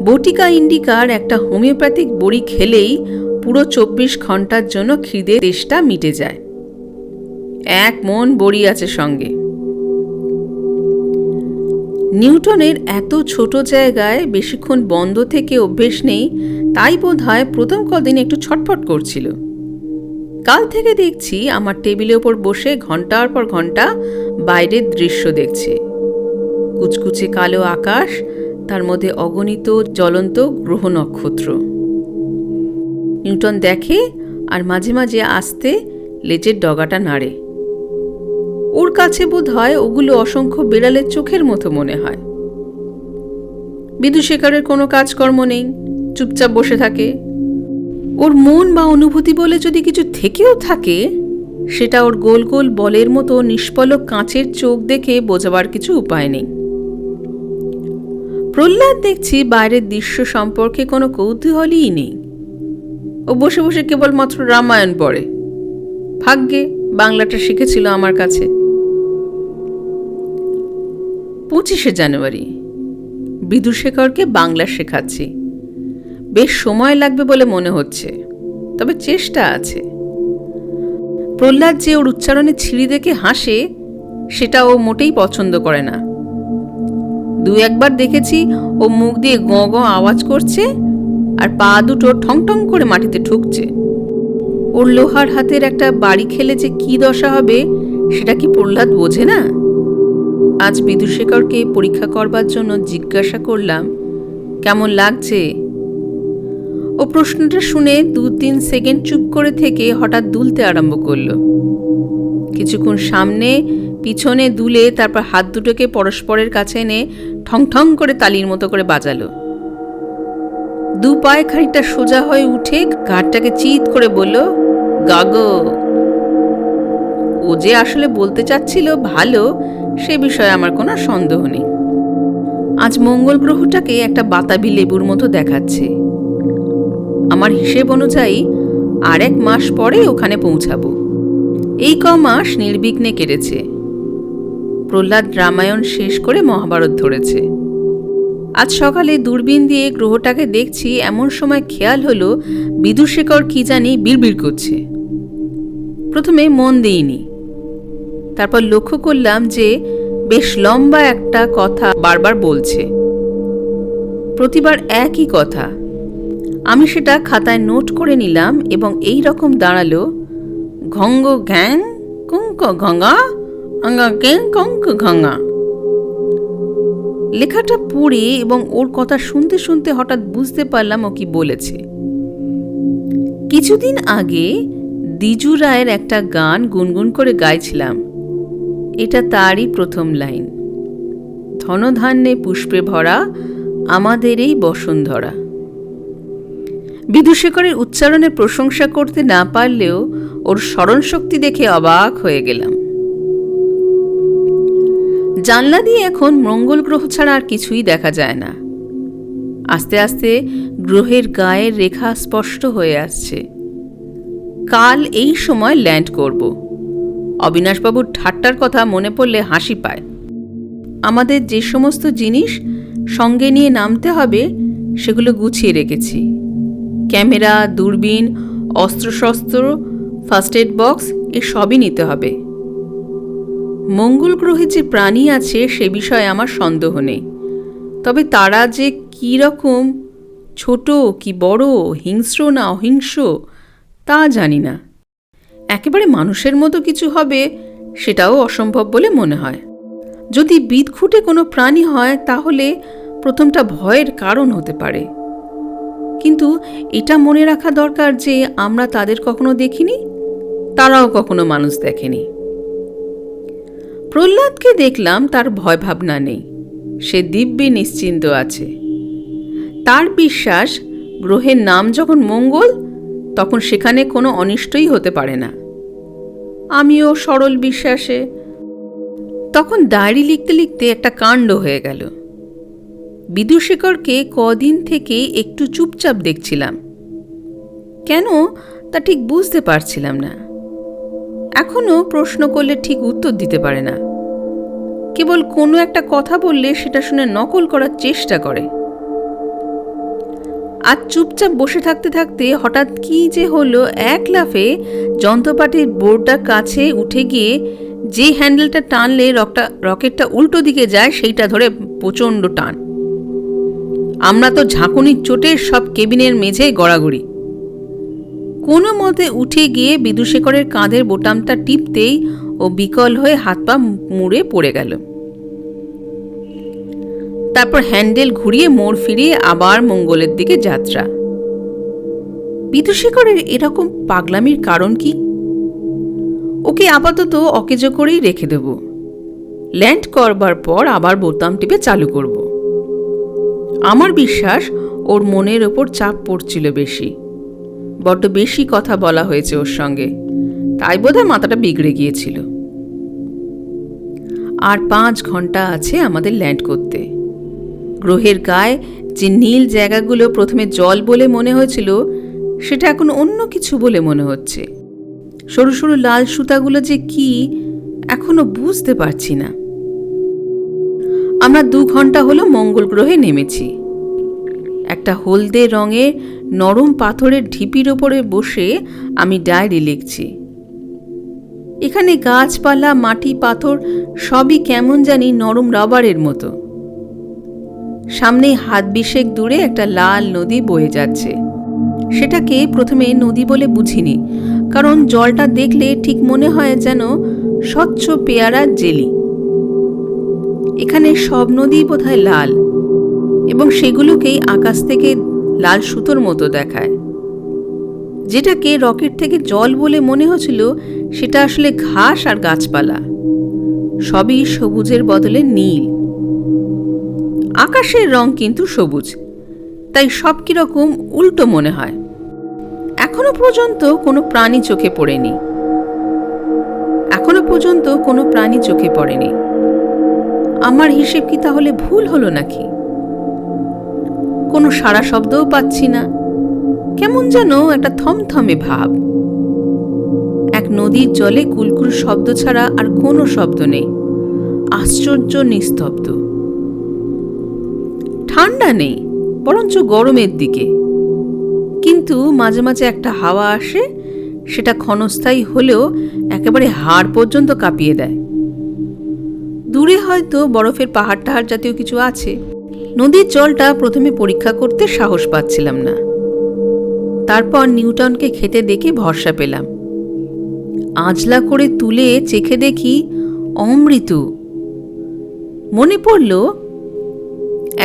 বটিকা ইন্ডিকার একটা হোমিওপ্যাথিক বড়ি খেলেই পুরো 24 ঘন্টার জন্য খিদে তেষ্টা মিটে যায়। 1 মণ বড়ি আছে সঙ্গে। নিউটনের এত ছোট জায়গায় বেশিক্ষণ বন্ধ থেকে অভ্যেস নেই, তাই বোধহয় প্রথম কদিন একটু ছটফট করছিল। কাল থেকে দেখছি আমার টেবিলের ওপর বসে ঘন্টার পর ঘন্টা বাইরের দৃশ্য দেখছে। কুচকুচে কালো আকাশ, তার মধ্যে অগণিত জ্বলন্ত গ্রহ নক্ষত্র। নিউটন দেখে আর মাঝে মাঝে আস্তে লেজের ডগাটা নাড়ে। ওর কাছে বোধ হয় ওগুলো অসংখ্য বিড়ালের চোখের মতো মনে হয়। বিদুশেখরের কোনো কাজকর্ম নেই, চুপচাপ বসে থাকে। ওর মন বা অনুভূতি বলে যদি কিছু থেকেও থাকে, সেটা ওর গোল গোল বলের মতো নিষ্পলক কাঁচের চোখ দেখে বোঝাবার কিছু উপায় নেই। প্রহ্লাদ দেখছি বাইরের দৃশ্য সম্পর্কে কোনো কৌতূহলই নেই। ও বসে বসে কেবলমাত্র রামায়ণ পড়ে। ভাগ্যে বাংলাটা শিখেছিল আমার কাছে। 25শে জানুয়ারি। বিদুশেখরকে বাংলা শেখাচ্ছি। বেশ সময় লাগবে বলে মনে হচ্ছে, তবে চেষ্টা আছে। প্রহ্লাদ যে ওর উচ্চারণে ছিঁড়ি দেখে হাসে, সেটা ও মোটেই পছন্দ করে না। 2-1বার দেখেছি ও মুখ দিয়ে গঁ গঁ আওয়াজ করছে আর পা দুটো ঠং ঠং করে মাটিতে ঠুকছে। ওর লোহার হাতের একটা বাড়ি খেলে যে কি দশা হবে, সেটা কি প্রহ্লাদ বোঝে না? আজ বিদুশেখরকে পরীক্ষা করবার জন্য জিজ্ঞাসা করলাম, কেমন লাগছে? ও প্রশ্নটা শুনে 2-3 সেকেন্ড চুপ করে থেকে হঠাৎ দুলতে আরম্ভ করলো। কিছুক্ষণ সামনে পিছনে দুলে তারপর হাত দুটোকে পরস্পরের কাছে এনে ঠং ঠং করে তালির মতো করে বাজালো। 2 পায়ে খানিকটা সোজা হয়ে উঠে ঘাটটাকে চিৎ করে বলল, গাগো। ও যে আসলে বলতে চাচ্ছিল ভালো, সে বিষয়ে আমার কোনো সন্দেহ নেই। আজ মঙ্গল গ্রহটাকে একটা বাতাবি লেবুর মতো দেখাচ্ছে। আমার হিসেব অনুযায়ী আর 1 মাস পরে ওখানে পৌঁছাবো। এই মাস নির্বিঘ্নে কেটেছে। প্রহ্লাদ রামায়ণ শেষ করে মহাভারত ধরেছে। আজ সকালে দূরবীন দিয়ে গ্রহটাকে দেখছি, এমন সময় খেয়াল হলো বিদুশেখর কি জানি বিড়বিড় করছে। প্রথমে মন দিইনি, তারপর লক্ষ্য করলাম যে বেশ লম্বা একটা কথা বারবার বলছে। প্রতিবার একই কথা। আমি সেটা খাতায় নোট করে নিলাম এবং এই রকম দাঁড়ালো, ঘঙ্গ ঘ্যাং কুঙ্ক ঘঙ্গা আঙ্গা কেং কঙ্ক ঘঙ্গা। লেখাটা পড়ে এবং ওর কথা শুনতে শুনতে হঠাৎ বুঝতে পারলাম ও কি বলেছে। কিছুদিন আগে দ্বিজু রায়ের একটা গান গুনগুন করে গাইছিলাম। এটা তারই প্রথম লাইন, ধনধান্যে পুষ্পে ভরা আমাদের এই বসুন্ধরা। বিদুশেখরের উচ্চারণের প্রশংসা করতে না পারলেও ওর স্মরণশক্তি দেখে অবাক হয়ে গেলাম। জানলা দিয়ে এখন মঙ্গল গ্রহ ছাড়া আর কিছুই দেখা যায় না। আস্তে আস্তে গ্রহের গায়ের রেখা স্পষ্ট হয়ে আসছে। কাল এই সময় ল্যান্ড করব। অবিনাশবাবুর ঠাট্টার কথা মনে পড়লে হাসি পায়। আমাদের যে সমস্ত জিনিস সঙ্গে নিয়ে নামতে হবে, সেগুলো গুছিয়ে রেখেছি। ক্যামেরা, দূরবীন, অস্ত্রশস্ত্র, ফার্স্ট এড বক্স সবই নিতে হবে। মঙ্গল গ্রহে যে প্রাণী আছে সে বিষয়ে আমার সন্দেহ নেই, তবে তারা যে কী রকম, ছোট কি বড়, হিংস্র না অহিংস্র তা জানি না। একেবারে মানুষের মতো কিছু হবে সেটাও অসম্ভব বলে মনে হয়। যদি বিদঘুটে কোনো প্রাণী হয় তাহলে প্রথমটা ভয়ের কারণ হতে পারে, কিন্তু এটা মনে রাখা দরকার যে আমরা তাদের কখনো দেখিনি, তারাও কখনো মানুষ দেখেনি। প্রহ্লাদকে দেখলাম, তার ভয় ভাবনা নেই, সে দিব্যি নিশ্চিন্ত আছে। তার বিশ্বাস গ্রহের নাম যখন মঙ্গল তখন সেখানে কোনো অনিষ্টই হতে পারে না। আমিও সরল বিশ্বাসে। তখন ডায়েরি লিখতে লিখতে একটা কাণ্ড হয়ে গেল। বিদুশেখরকে কদিন থেকে একটু চুপচাপ দেখছিলাম, কেন তা ঠিক বুঝতে পারছিলাম না। এখনো প্রশ্ন করলে ঠিক উত্তর দিতে পারে না, কেবল কোনো একটা কথা বললে সেটা শুনে নকল করার চেষ্টা করে। আজ চুপচাপ বসে থাকতে থাকতে হঠাৎ কি যে হলো, এক লাফে যন্ত্রপাতির বোর্ডটার কাছে উঠে গিয়ে যে হ্যান্ডেলটা টানলে রকেটটা উল্টো দিকে যায় সেইটা ধরে প্রচণ্ড টান। আমরা তো ঝাঁকুনির চোটে সব কেবিনের মেঝেয় গড়াগড়ি। কোনো মতে উঠে গিয়ে বিদুশেখরের কাঁধের বোতামটা টিপতেই ও বিকল হয়ে হাত পা মুড়ে পড়ে গেল। তারপর হ্যান্ডেল ঘুরিয়ে মোড় ফিরিয়ে আবার মঙ্গলের দিকে যাত্রা। বিদুশেখরের এরকম পাগলামির কারণ কি? ওকে আপাতত অকেজো করেই রেখে দেব, ল্যান্ড করবার পর আবার বোতাম টিপে চালু করব। আমার বিশ্বাস ওর মনের ওপর চাপ পড়ছিল বেশি, বড্ড বেশি কথা বলা হয়েছে ওর সঙ্গে, তাই বোধহয় মাথাটা বিগড়ে গিয়েছিল। আর 5 ঘন্টা আছে আমাদের ল্যান্ড করতে। গ্রহের গায়ে যে নীল জায়গাগুলো প্রথমে জল বলে মনে হয়েছিল সেটা এখন অন্য কিছু বলে মনে হচ্ছে। সরু সরু লাল সুতাগুলো যে কি এখনো বুঝতে পারছি না। আমরা 2 ঘন্টা হলো মঙ্গল গ্রহে নেমেছি। একটা হলদে রঙের নরম পাথরের ঢিপির ওপরে বসে আমি ডায়েরি লিখছি। এখানে গাছপালা, মাটি, পাথর সবই কেমন জানি নরম রাবারের মতো। সামনে হাত বিশেক দূরে একটা লাল নদী বয়ে যাচ্ছে। সেটাকে প্রথমে নদী বলে বুঝিনি, কারণ জলটা দেখলে ঠিক মনে হয় যেন স্বচ্ছ পেয়ারার জেলি। এখানে সব নদী বোধহয় লাল, এবং সেগুলোকেই আকাশ থেকে লাল সুতোর মতো দেখায়। যেটাকে রকেট থেকে জল বলে মনে হচ্ছিল সেটা আসলে ঘাস আর গাছপালা, সবই সবুজের বদলে নীল। আকাশের রং কিন্তু সবুজ, তাই সব কিরকম উল্টো মনে হয়। এখনো পর্যন্ত কোনো প্রাণী চোখে পড়েনি। আমার হিসেব কি তাহলে ভুল হলো নাকি? কোনো সাড়া শব্দও পাচ্ছি না, কেমন যেন একটা থমথমে ভাব। এক নদীর জলে কুলকুল শব্দ ছাড়া আর কোনো শব্দ নেই, আশ্চর্য নিস্তব্ধ। ঠান্ডা নেই, বরঞ্চ গরমের দিকে, কিন্তু মাঝে মাঝে একটা হাওয়া আসে, সেটা ক্ষণস্থায়ী হলেও একেবারে হাড় পর্যন্ত কাঁপিয়ে দেয়। দূরে হয়তো বরফের পাহাড় টাহাড় জাতীয় কিছু আছে। নদীর জলটা প্রথমে পরীক্ষা করতে সাহস পাচ্ছিলাম না, তারপর নিউটনকে খেতে দেখে ভরসা পেলাম। আঁজলা করে তুলে চেখে দেখি অমৃত। মনে পড়ল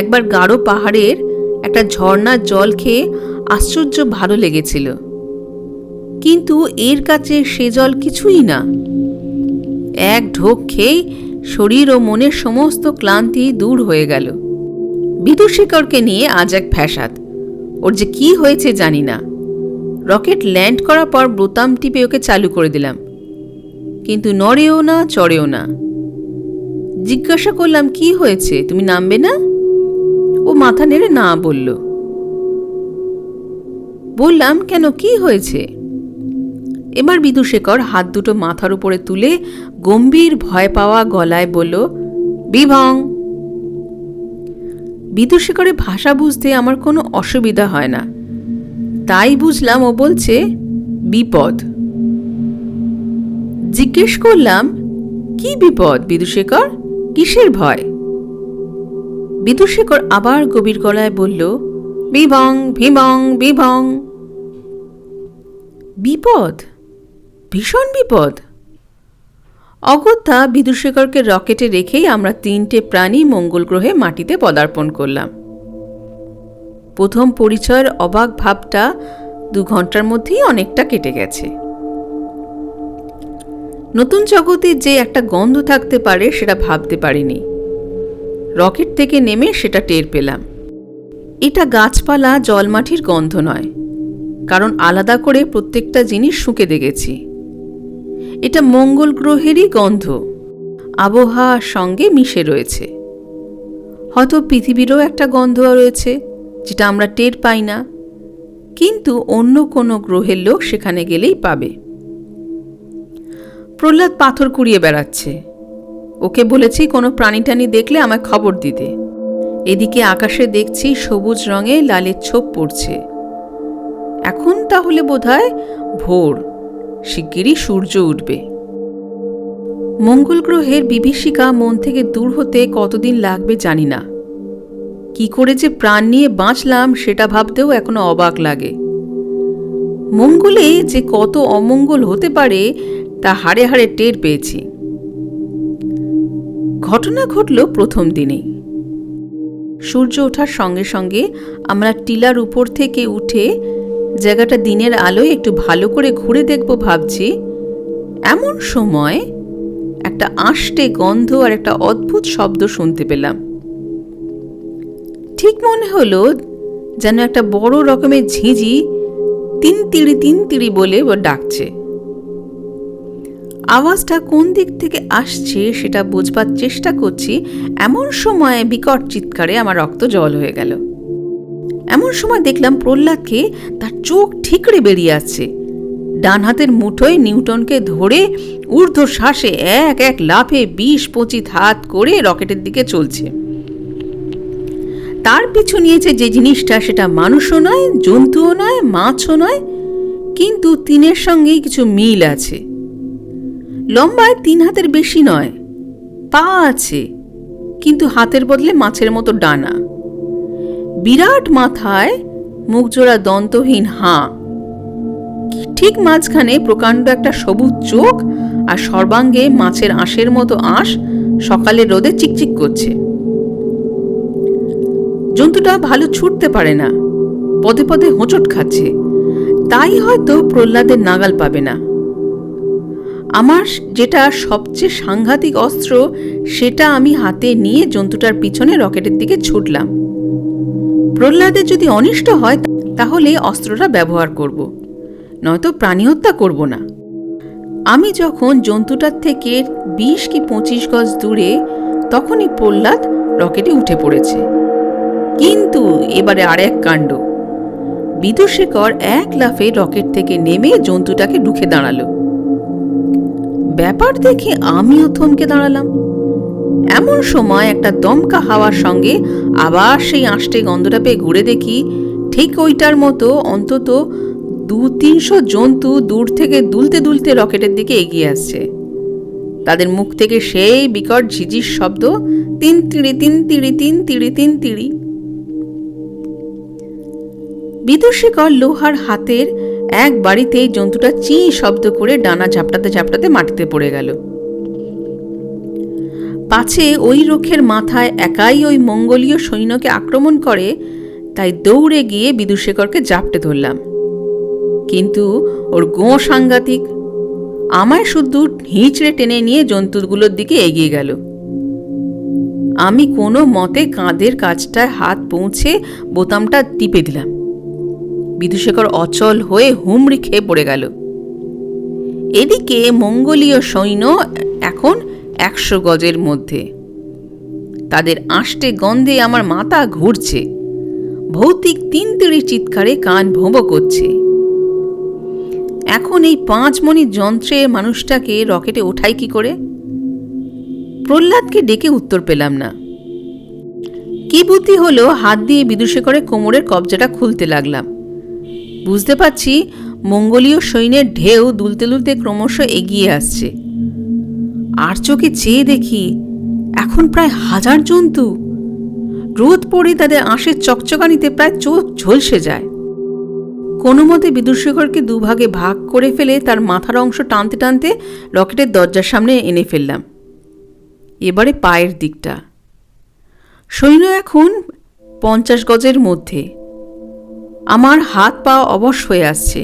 একবার গাঢ় পাহাড়ের একটা ঝর্ণার জল খেয়ে আশ্চর্য ভালো লেগেছিল, কিন্তু এর কাছে সে জল কিছুই না। এক ঢোক খেয়ে শরীর ও মনের সমস্ত ক্লান্তি দূর হয়ে গেল। বিদুশেখরকে নিয়ে আজ এক ফ্যাসাদ, ওর যে কি হয়েছে জানি না। রকেট ল্যান্ড করার পর বোতাম টিপে ওকে চালু করে দিলাম, কিন্তু নড়েও না, চড়েও না। জিজ্ঞাসা করলাম, কি হয়েছে, তুমি নামবে না? ও মাথা নেড়ে না বলল। বললাম, কেন, কি হয়েছে? এবার বিদুশেখর হাত দুটো মাথার উপরে তুলে গম্ভীর ভয় পাওয়া গলায় বলল, বিভং। বিদুশেখরের ভাষা বুঝতে আমার কোনো অসুবিধা হয় না, তাই বুঝলাম ও বলছে বিপদ। জিজ্ঞেস করলাম, কি বিপদ বিদুশেখর, কিসের ভয়? বিদুশেখর আবার গভীর গলায় বলল, বিভং ভীমং বিভং। বিপদ? ভীষণ বিপদ। অগত্যা বিদুশেখরকে রকেটে রেখেই আমরা 3টে প্রাণী মঙ্গল গ্রহে মাটিতে পদার্পণ করলাম। প্রথম পরিচয়ের অবাক ভাবটা 2 ঘন্টার মধ্যেই অনেকটা কেটে গেছে। নতুন জগতে যে একটা গন্ধ থাকতে পারে সেটা ভাবতে পারিনি। রকেট থেকে নেমে সেটা টের পেলাম। এটা গাছপালা জলমাটির গন্ধ নয়, কারণ আলাদা করে প্রত্যেকটা জিনিস শুঁকে দেখেছি। এটা মঙ্গল গ্রহেরই গন্ধ, আবহাওয়ার সঙ্গে মিশে রয়েছে। হয়তো পৃথিবীরও একটা গন্ধ রয়েছে যেটা আমরা টের পাই না, কিন্তু অন্য কোনো গ্রহের লোক সেখানে গেলেই পাবে। প্রহ্লাদ পাথর কুড়িয়ে বেড়াচ্ছে। ওকে বলেছি কোনো প্রাণী দেখলে আমায় খবর দিতে। এদিকে আকাশে দেখছি সবুজ রঙে লালের ছোপ পড়ছে। এখন তাহলে বোধহয় ভোর, শিগগিরই সূর্য উঠবে। মঙ্গল গ্রহের বিভীষিকা মন থেকে দূর হতে কতদিন লাগবে জানি না। কি করে যে প্রাণ নিয়ে বাঁচলাম সেটা ভাবতেও এখনো অবাক লাগে। মঙ্গলে যে কত অমঙ্গল হতে পারে তা হাড়ে হাড়ে টের পেয়েছি। ঘটনা ঘটল প্রথম দিনেই। সূর্য ওঠার সঙ্গে সঙ্গে আমরা টিলার উপর থেকে উঠে জায়গাটা দিনের আলোয় একটু ভালো করে ঘুরে দেখব ভাবছি, এমন সময় একটা আষ্টে গন্ধ আর একটা অদ্ভুত শব্দ শুনতে পেলাম। ঠিক মনে হলো যেন একটা বড় রকমের ঝিঁঝি তিনতিড়ি তিনতিড়ি বলে ডাকছে। আওয়াজটা কোন দিক থেকে আসছে সেটা বোঝবার চেষ্টা করছি, এমন সময় বিকট চিৎকারে আমার রক্ত জল হয়ে গেল। এমন সময় দেখলাম প্রহ্লাদকে তার চোখ ঠিকরে বেরিয়ে আসছে। ডান হাতের মুঠোয় নিউটনকে ধরে ঊর্ধ্বশ্বাসে এক এক লাফে 20-25 হাত করে রকেটের দিকে চলছে। তার পিছু নিয়েছে যে জিনিসটা, সেটা মানুষও নয়, জন্তুও নয়, মাছও নয়, কিন্তু 3-এর সঙ্গেই কিছু মিল আছে। লম্বায় 3 হাতের বেশি নয়, পা আছে, কিন্তু হাতের বদলে মাছের মতো ডানা। বিরাট মাথায় মুখজোড়া দন্তহীন হাঁ, ঠিক মাঝখানে প্রকাণ্ড একটা সবুজ চোখ, আর সর্বাঙ্গে মাছের আঁশের মতো আঁশ সকালের রোদে চিকচিক করছে। জন্তুটা ভালো ছুটতে পারে না, পদে পদে হোঁচট খাচ্ছে, তাই হয়তো প্রহ্লাদের নাগাল পাবে না। আমার যেটা সবচেয়ে সাংঘাতিক অস্ত্র সেটা আমি হাতে নিয়ে জন্তুটার পিছনে রকেটের দিকে ছুটলাম। প্রহ্লাদের যদি অনিষ্ট হয় তাহলে অস্ত্রটা ব্যবহার করব, নয়তো প্রাণী হত্যা করব না। আমি যখন জন্তুটার থেকে 20 কি 25 গজ দূরে, তখনই প্রহ্লাদ রকেটে উঠে পড়েছে। কিন্তু এবারে আরেক কাণ্ড। বিদুশেখর এক লাফে রকেট থেকে নেমে জন্তুটাকে রুখে দাঁড়ালো। ব্যাপার দেখে আমিও থমকে দাঁড়ালাম। এমন সময় একটা দমকা হাওয়ার সঙ্গে আবার সেই আষ্টে গন্ধটা পেয়ে ঘুরে দেখি, ঠিক ওইটার মতো অন্তত 200-300 জন্তু দূর থেকে দুলতে দুলতে রকেটের দিকে এগিয়ে আসছে। তাদের মুখ থেকে সেই বিকট ঝিঝির শব্দ, তিনতিড়ি তিনতিড়ি তিনতিড়ি তিনতিড়ি। বিদুশেখর লোহার হাতের এক বাড়িতেই জন্তুটা চি শব্দ করে ডানা ঝাপটাতে ঝাপটাতে মাটিতে পড়ে গেল। পাছে ওই রক্ষের মাথায় একাই ওই মঙ্গলীয় সৈন্যকে আক্রমণ করে, তাই দৌড়ে গিয়ে বিদুশেখরকে জাপটে ধরলাম। কিন্তু ওর গোঁ সাংঘাতিক, আমায় শুধু হিঁচড়ে টেনে নিয়ে জন্তুগুলোর দিকে এগিয়ে গেল। আমি কোনো মতে কাঁধের কাছটায় হাত পৌঁছে বোতামটা টিপে দিলাম। বিদুশেখর অচল হয়ে হুমড়ি খেয়ে পড়ে গেল। এদিকে মঙ্গলীয় সৈন্য এখন 100 গজের মধ্যে। তাদের আষ্টে গন্ধে আমার মাথা ঘুরছে, ভৌতিক তিনতিড়ি চিৎকারে কান ভোঁ করছে। এখন এই 5 মণি যন্ত্রে মানুষটাকে রকেটে ওঠাই কি করে? প্রহ্লাদকে ডেকে উত্তর পেলাম না। কি বুদ্ধি হলো, হাত দিয়ে বিদুশেখরের কোমরের কবজাটা খুলতে লাগলাম। বুঝতে পারছি মঙ্গোলীয় সৈন্যের ঢেউ দুলতে দুলতে ক্রমশ এগিয়ে আসছে। আর চোখে চেয়ে দেখি এখন প্রায় 1000 জন্তু। রোদ পড়ে তাদের আঁশের চকচকানিতে প্রায় চোখ ঝলসে যায়। কোনো মতে বিদুশেখরকে দুভাগে ভাগ করে ফেলে তার মাথার অংশ টানতে টানতে রকেটের দরজার সামনে এনে ফেললাম। এবারে পায়ের দিকটা। সৈন্য এখন 50 গজের মধ্যে। আমার হাত পা অবশ হয়ে আসছে।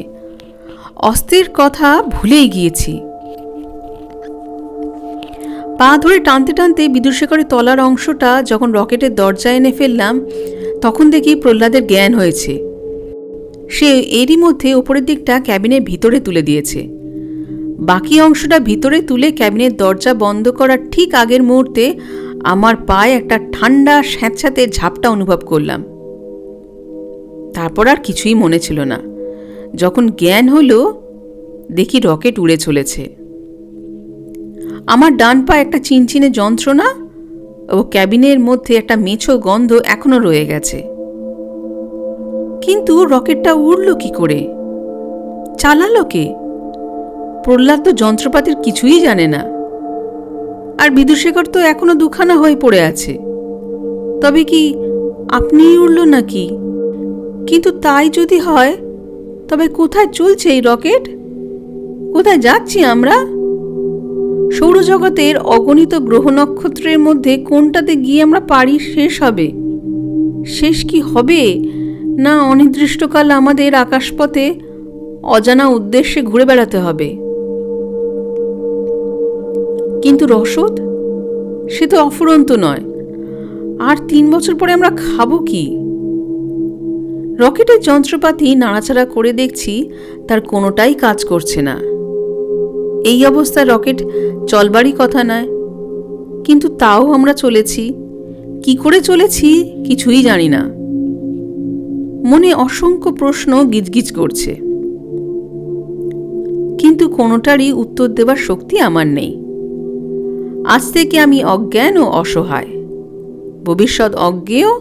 অস্থির কথা ভুলেই গিয়েছি। পা ধরে টানতে টানতে বিদুশেখরের তলার অংশটা যখন রকেটের দরজায় এনে ফেললাম, তখন দেখি প্রহ্লাদের জ্ঞান হয়েছে। সে এরই মধ্যে ওপরের দিকটা ক্যাবিনের ভিতরে তুলে দিয়েছে। বাকি অংশটা ভিতরে তুলে ক্যাবিনের দরজা বন্ধ করার ঠিক আগের মুহূর্তে আমার পায়ে একটা ঠান্ডা স্যাঁতস্যাঁতে ঝাপটা অনুভব করলাম। তারপর আর কিছুই মনে ছিল না। যখন জ্ঞান হলো, দেখি রকেট উড়ে চলেছে। আমার ডান পা একটা চিনচিনে যন্ত্রণা ও ক্যাবিনের মধ্যে একটা মেছো গন্ধ এখনো রয়ে গেছে। কিন্তু রকেটটা উড়ল কি করে? চালালো কে? প্রহ্লাদ তো যন্ত্রপাতির কিছুই জানে না। আর বিদুশেখর তো এখনো দুখানা হয়ে পড়ে আছে। তবে কি আপনিই উড়ল নাকি? কিন্তু তাই যদি হয়, তবে কোথায় চলছে এই রকেট? কোথায় যাচ্ছি আমরা? সৌরজগতের অগণিত গ্রহ নক্ষত্রের মধ্যে কোনটাতে গিয়ে আমরা পারি শেষ হবে? শেষ কি হবে, না অনির্দিষ্টকাল আমাদের আকাশপথে অজানা উদ্দেশ্যে ঘুরে বেড়াতে হবে? কিন্তু রসদ, সে তো অফুরন্ত নয়। আর 3 বছর পরে আমরা খাবো কি? রকেটের যন্ত্রপাতি নাড়াচাড়া করে দেখছি তার কোনোটাই কাজ করছে না। এই অবস্থায় রকেট চলবারই কথা নয়। কিন্তু তাও আমরা চলেছি। কি করে চলেছি কিছুই জানি না। মনে অসংখ্য প্রশ্ন গিজগিজ করছে, কিন্তু কোনোটারই উত্তর দেবার শক্তি আমার নেই। আজ থেকে আমি অজ্ঞান ও অসহায়, ভবিষ্যৎ অজ্ঞেয়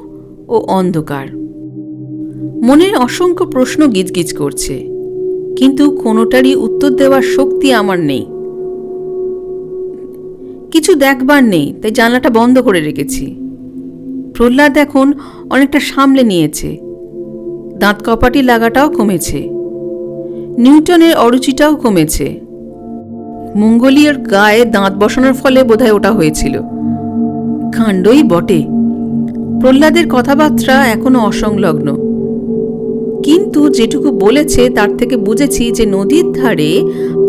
ও অন্ধকার। মনের অসংখ্য প্রশ্ন গিজগিজ করছে, কিন্তু কোনোটারই উত্তর দেওয়ার শক্তি আমার নেই। কিছু দেখবার নেই, তাই জানলাটা বন্ধ করে রেখেছি। প্রহ্লাদ এখন অনেকটা সামলে নিয়েছে। দাঁত কপাটি লাগাটাও কমেছে। নিউটনের অরুচিটাও কমেছে। মঙ্গোলীয়র গায়ে দাঁত বসানোর ফলে বোধহয় ওটা হয়েছিল। কাণ্ডই বটে। প্রহ্লাদের কথাবার্তা এখনো অসংলগ্ন, কিন্তু যেটুকু বলেছে তার থেকে বুঝেছি যে নদীর ধারে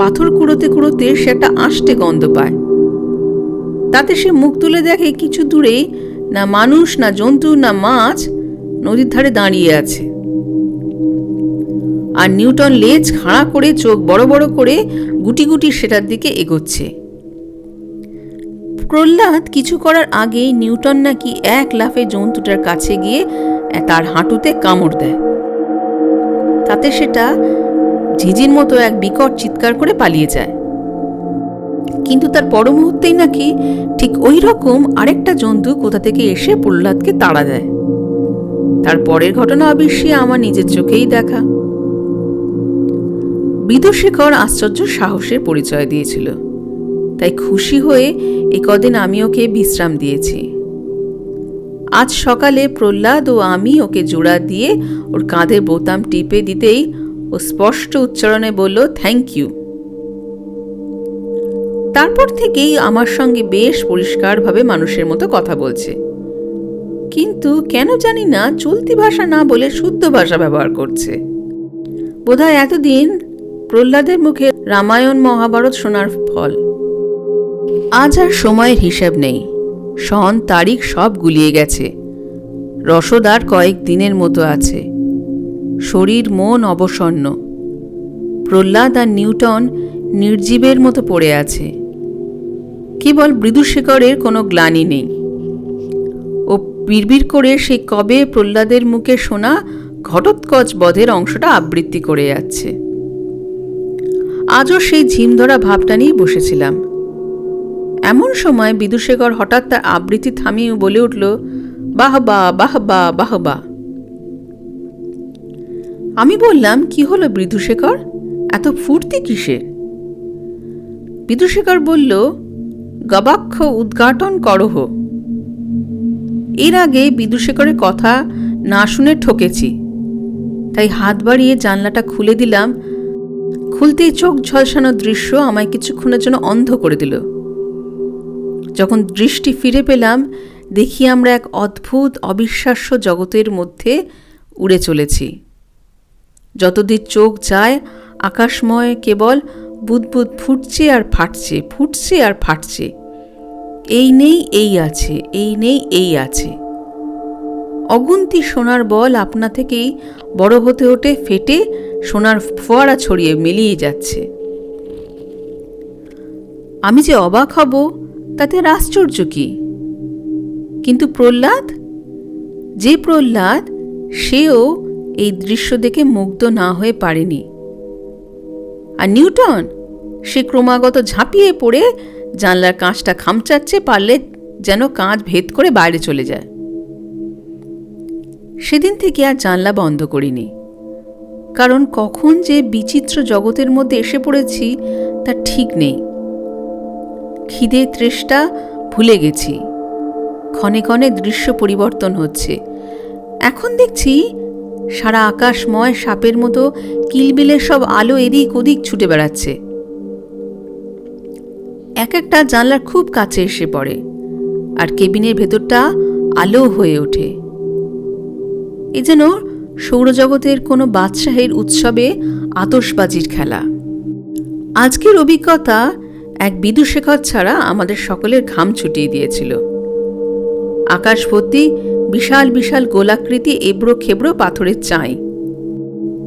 পাথর কুড়োতে কুড়োতে সে একটা আষ্টে গন্ধ পায়। তাতে সে মুখ তুলে দেখে কিছু দূরে না মানুষ, না জন্তু, না মাছ নদীর ধারে দাঁড়িয়ে আছে। আর নিউটন লেজ খাড়া করে চোখ বড় বড় করে গুটি গুটি সেটার দিকে এগোচ্ছে। প্রহ্লাদ কিছু করার আগেই নিউটন নাকি এক লাফে জন্তুটার কাছে গিয়ে তার হাঁটুতে কামড় দেয়। তাতে সেটা ঝিঁঝির মতো এক বিকট চিৎকার করে পালিয়ে যায়। কিন্তু তার পর মুহূর্তেই নাকি ঠিক ওই রকম আরেকটা জন্তু কোথা থেকে এসে প্রহ্লাদকে তাড়া দেয়। তার পরের ঘটনা অবশ্যই আমার নিজের চোখেই দেখা। বিদুশেখর আশ্চর্য সাহসের পরিচয় দিয়েছিল, তাই খুশি হয়ে এই কদিন আমি ওকে বিশ্রাম দিয়েছি। আজ সকালে প্রহ্লাদ ও আমি ওকে জোড়া দিয়ে ওর কাঁধের বোতাম টিপে দিতেই ও স্পষ্ট উচ্চারণে বলল, থ্যাংক ইউ। তারপর থেকেই আমার সঙ্গে বেশ পরিষ্কারভাবে মানুষের মতো কথা বলছে, কিন্তু কেন জানি না চলতি ভাষা না বলে শুদ্ধ ভাষা ব্যবহার করছে। বোধহয় এতদিন প্রহ্লাদের মুখে রামায়ণ মহাভারত শোনার ফল। আজ আর সময়ের হিসাব নেই। সন তারিখ সব গুলিয়ে গেছে। রসদ আর কয়েক দিনের মতো আছে। শরীর মন অবসন্ন। প্রহ্লাদ আর নিউটন নির্জীবের মতো পড়ে আছে। কেবল বিদুশেখরের কোনো গ্লানি নেই। ও বিড়বিড় করে সেই কবে প্রহ্লাদের মুখে শোনা ঘটোৎকচ বধের অংশটা আবৃত্তি করে যাচ্ছে। আজও সেই ঝিমধরা ভাবটা নিয়ে বসেছিলাম। এমন সময় বিদুশেখর হঠাৎ তার আবৃত্তি থামিয়ে বলে উঠল, বাহবা বাহবা বাহবা। আমি বললাম, কি হলো বিদুশেখর, এত ফুর্তি কিসের? বিদুশেখর বলল, গবাক্ষ উদ্ঘাটন করহ। এর আগে বিদুশেখরের কথা না শুনে ঠকেছি, তাই হাত বাড়িয়ে জানলাটা খুলে দিলাম। খুলতেই চোখ ঝলসানো দৃশ্য আমায় কিছুক্ষণের জন্য অন্ধ করে দিল। যখন দৃষ্টি ফিরে পেলাম, দেখি আমরা এক অদ্ভুত অবিশ্বাস্য জগতের মধ্যে উড়ে চলেছি। যতদূর চোখ যায় আকাশময় কেবল বুদবুদ ফুটছে আর ফাটছে, ফুটছে আর ফাটছে। এই নেই এই আছে, এই নেই এই আছে। অগুন্তি সোনার বল আপনা থেকেই বড় হতে হতে ফেটে সোনার ফোয়ারা ছড়িয়ে মিলিয়ে যাচ্ছে। আমি যে অবাক হব তাতে আশ্চর্য কি? কিন্তু প্রহ্লাদ, যে প্রহ্লাদ, সেও এই দৃশ্য দেখে মুগ্ধ না হয়ে পারেনি। আর নিউটন, সে ক্রমাগত ঝাঁপিয়ে পড়ে জানলার কাঁচটা খামচাচ্ছে, পারলে যেন কাঁচ ভেদ করে বাইরে চলে যায়। সেদিন থেকে আর জানলা বন্ধ করিনি, কারণ কখন যে বিচিত্র জগতের মধ্যে এসে পড়েছি তা ঠিক নেই। খিদে তৃষ্ণা ভুলে গেছি, ক্ষণে ক্ষণে দৃশ্য পরিবর্তন হচ্ছে। এখন দেখছি সারা আকাশময় সাপের মতো কিলবিলের সব আলো এদিক ওদিক ছুটে বেড়াচ্ছে। এক একটা জানলার খুব কাছে এসে পড়ে, আর কেবিনের ভেতরটা আলো হয়ে ওঠে। এ যেন সৌরজগতের কোনো বাদশাহের উৎসবে আতশবাজির খেলা। আজকের অভিজ্ঞতা এক বিদুশেখর ছাড়া আমাদের সকলের ঘাম ছুটিয়ে দিয়েছিল। আকাশ ভর্তি বিশাল বিশাল গোলাকৃতি এবড়ো খেবড়ো পাথরের চাই,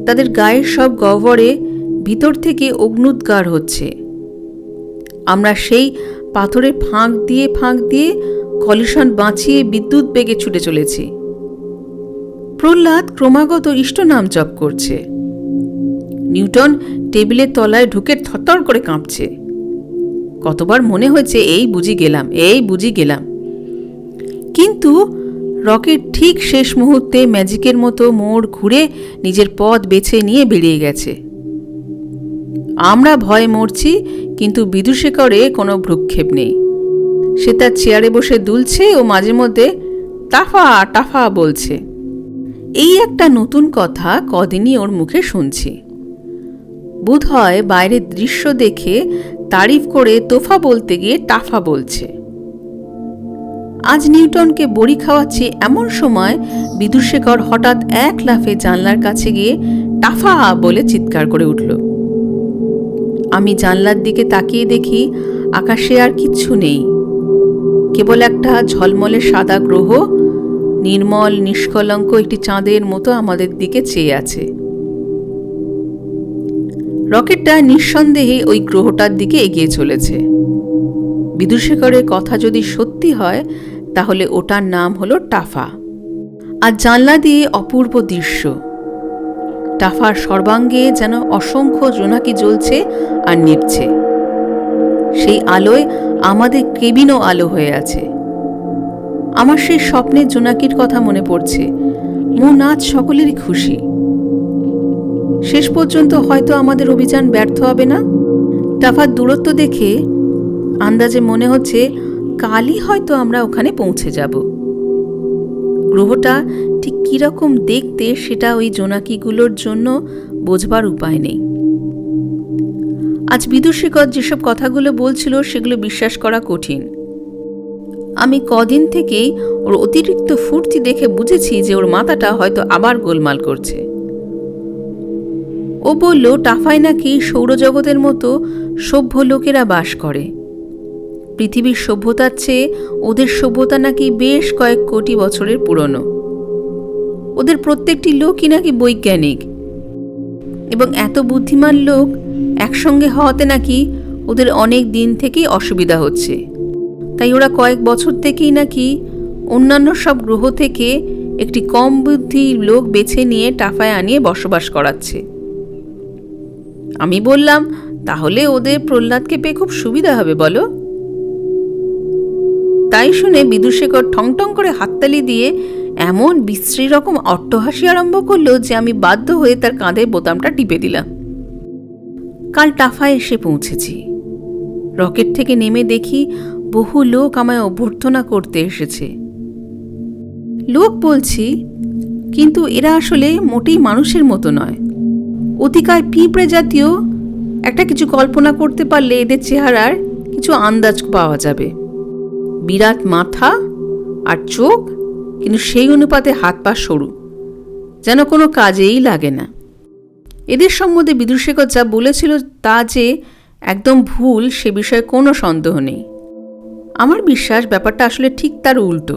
তাদের গায়ের সব গহ্বরে ভিতর থেকে অগ্নুদ্গার হচ্ছে। আমরা সেই পাথরের ফাঁক দিয়ে কলিশন বাঁচিয়ে বিদ্যুৎ বেগে ছুটে চলেছি। প্রহ্লাদ ক্রমাগত ইষ্ট নাম জপ করছে। নিউটন টেবিলের তলায় ঢুকে থরথর করে কাঁপছে। কতবার মনে হয়েছে এই বুঝি গেলাম, এই বুঝি গেলাম। কিন্তু রকেট ঠিক শেষ মুহূর্তে ম্যাজিকের মতো মোড় ঘুরে নিজের পথ বেছে নিয়ে বেরিয়ে গেছে। আমরা ভয়ে মরছি, কিন্তু বিদুশেখরে কোনো ভ্রুক্ষেপ নেই। সে তার চেয়ারে বসে দুলছে ও মাঝে মধ্যে টাফা টাফা বলছে। এই একটা নতুন কথা কদিনই ওর মুখে শুনছি। বোধ হয় বাইরের দৃশ্য দেখে তারিফ করে তোফা বলতে গিয়ে টাফা বলছে। আজ নিউটনকে বড়ি খাওয়াচ্ছি এমন সময় বিদুশেখর হঠাৎ এক লাফে জানলার কাছে গিয়ে টাফা বলে চিৎকার করে উঠল। আমি জানলার দিকে তাকিয়ে দেখি আকাশে আর কিচ্ছু নেই, কেবল একটা ঝলমলে সাদা গ্রহ নির্মল নিষ্কলঙ্ক একটি চাঁদের মতো আমাদের দিকে চেয়ে আছে। রকেটটা নিঃসন্দেহে ওই গ্রহটার দিকে এগিয়ে চলেছে। বিদুশেখরের কথা যদি সত্যি হয় তাহলে ওটার নাম হলো টাফা। আর জানলা দিয়ে অপূর্ব দৃশ্য। টাফার সর্বাঙ্গে যেন অসংখ্য জোনাকি জ্বলছে আর নিভছে। সেই আলোয় আমাদের কেবিনও আলো হয়ে আছে। আমার সেই স্বপ্নের জোনাকির কথা মনে পড়ছে। মন আজ সকলেরই খুশি। শেষ পর্যন্ত হয়তো আমাদের অভিযান ব্যর্থ হবে না। টাফার দূরত্ব দেখে আন্দাজে মনে হচ্ছে কালই হয়তো আমরা ওখানে পৌঁছে যাব। গ্রহটা ঠিক কিরকম দেখতে সেটা ওই জোনাকিগুলোর জন্য বোঝবার উপায় নেই। আজ বিদুশেখর যেসব কথাগুলো বলছিল সেগুলো বিশ্বাস করা কঠিন। আমি কদিন থেকেই ওর অতিরিক্ত ফুর্তি দেখে বুঝেছি যে ওর মাথাটা হয়তো আবার গোলমাল করছে। ও বলল টাফায় নাকি সৌরজগতের মতো সভ্য লোকেরা বাস করে। পৃথিবীর সভ্যতার চেয়ে ওদের সভ্যতা নাকি বেশ কয়েক কোটি বছরের পুরনো। ওদের প্রত্যেকটি লোকই নাকি বৈজ্ঞানিক, এবং এত বুদ্ধিমান লোক একসঙ্গে হওয়াতে নাকি ওদের অনেক দিন থেকেই অসুবিধা হচ্ছে। তাই ওরা কয়েক বছর থেকেই নাকি অন্যান্য সব গ্রহ থেকে একটি কম বুদ্ধির লোক বেছে নিয়ে টাফায় আনিয়ে বসবাস করাচ্ছে। আমি বললাম, তাহলে ওদের প্রহ্লাদকে পেয়ে খুব সুবিধা হবে বলো। তাই শুনে বিদুশেখর ঠং ঠং করে হাততালি দিয়ে এমন বিশ্রী রকম অট্টহাসি আরম্ভ করলো যে আমি বাধ্য হয়ে তার কাঁধের বোতামটা টিপে দিলাম। কাল টাফায় এসে পৌঁছেছি। রকেট থেকে নেমে দেখি বহু লোক আমায় অভ্যর্থনা করতে এসেছে। লোক বলছি, কিন্তু এরা আসলে মোটেই মানুষের মতো নয়। অতিকায় পিঁপড়ে জাতীয় একটা কিছু কল্পনা করতে পারলে এদের চেহারার কিছু আন্দাজ পাওয়া যাবে। বিরাট মাথা আর চোখ, কিন্তু সেই অনুপাতে হাত পা সরু, যেন কোনো কাজেই লাগে না। এদের সম্বন্ধে বিদুশেখর যা বলেছিল তা যে একদম ভুল সে বিষয়ে কোনো সন্দেহ নেই। আমার বিশ্বাস ব্যাপারটা আসলে ঠিক তার উল্টো।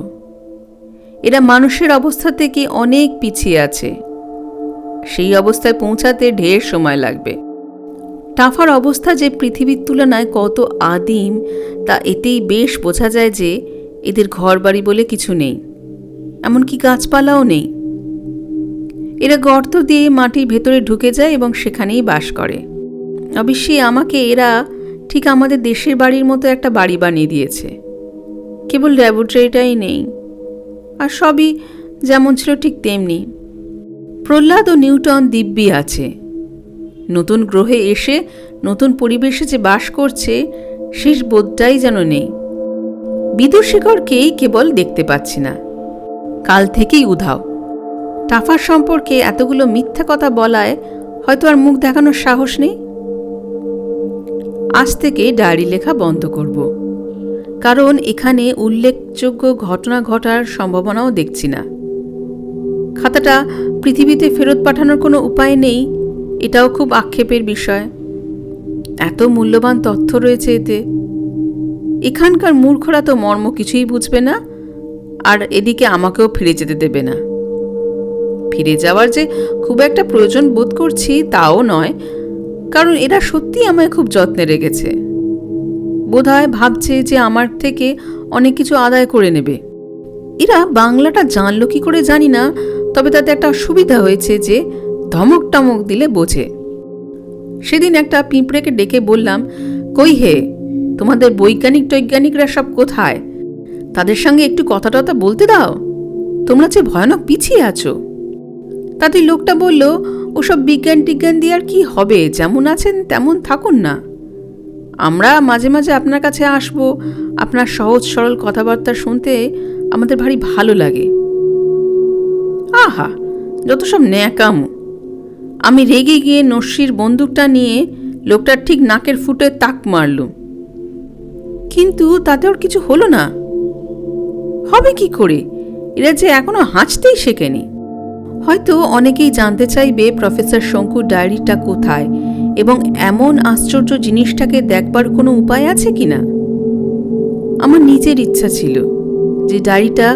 এরা মানুষের অবস্থা থেকে অনেক পিছিয়ে আছে। সেই অবস্থায় পৌঁছাতে ঢের সময় লাগবে। টাফার অবস্থা যে পৃথিবীর তুলনায় কত আদিম তা এতেই বেশ বোঝা যায় যে এদের ঘরবাড়ি বলে কিছু নেই, এমনকি গাছপালাও নেই। এরা গর্ত দিয়ে মাটির ভেতরে ঢুকে যায় এবং সেখানেই বাস করে। অবশ্যই আমাকে এরা ঠিক আমাদের দেশের বাড়ির মতো একটা বাড়ি বানিয়ে দিয়েছে। কেবল ল্যাবরেটরিটাই নেই, আর সবই যেমন ছিল ঠিক তেমনি। প্রহ্লাদ ও নিউটন দিব্যি আছে। নতুন গ্রহে এসে নতুন পরিবেশে যে বাস করছে শেষ বোধটাই যেন নেই। বিদুশেখরকেই কেবল দেখতে পাচ্ছি না, কাল থেকেই উধাও। টাফার সম্পর্কে এতগুলো মিথ্যা কথা বলায় হয়তো আর মুখ দেখানোর সাহস নেই। আজ থেকে ডায়েরি লেখা বন্ধ করব, কারণ এখানে উল্লেখযোগ্য ঘটনা ঘটার সম্ভাবনাও দেখছি না। খাতাটা পৃথিবীতে ফেরত পাঠানোর কোনো উপায় নেই, এটাও খুব আক্ষেপের বিষয়। এত মূল্যবান তথ্য রয়েছে এতে। এখানকার মূর্খরা তো মর্ম কিছুই বুঝবে না, আর এদিকে আমাকেও ফিরে যেতে দেবে না। ফিরে যাওয়ার যে খুব একটা প্রয়োজন বোধ করছি তাও নয়, কারণ এরা সত্যি আমায় খুব যত্নে রেখেছে। বোধহয় ভাবছে যে আমার থেকে অনেক কিছু আদায় করে নেবে। এরা বাংলাটা জানলো কি করে জানি না, তবে তাতে একটা সুবিধা হয়েছে যে ধমক টমক দিলে বোঝে। সেদিন একটা পিঁপড়েকে ডেকে বললাম, কই হে, তোমাদের বৈজ্ঞানিকরা সব কোথায়? তাদের সঙ্গে একটু কথা টথা বলতে দাও, তোমরা যে ভয়ানক পিছিয়ে আছো। তাতে লোকটা বলল, ওসব বিজ্ঞান টিজ্ঞান দিয়ে আর কি হবে, যেমন আছেন তেমন থাকুন না। আমরা মাঝে মাঝে আপনার কাছে আসবো, আপনার সহজ সরল কথাবার্তা শুনতে আমাদের ভারী ভালো লাগে। আহা, যত সব ন্যাকামো। আমি রেগে গিয়ে নস্যির বন্দুকটা নিয়ে লোকটার ঠিক নাকের ফুটে তাক মারলুম, কিন্তু তাতে ওর কিছু হলো না। হবে কি করে, এরা যে এখনো হাঁচতেই শেখেনি। হয়তো অনেকেই জানতে চাইবে প্রফেসর শঙ্কুর ডায়েরিটা কোথায় এবং এমন আশ্চর্য জিনিসটাকে দেখবার কোনো উপায় আছে কিনা। আমার নিজের ইচ্ছা ছিল যে ডায়েরিটা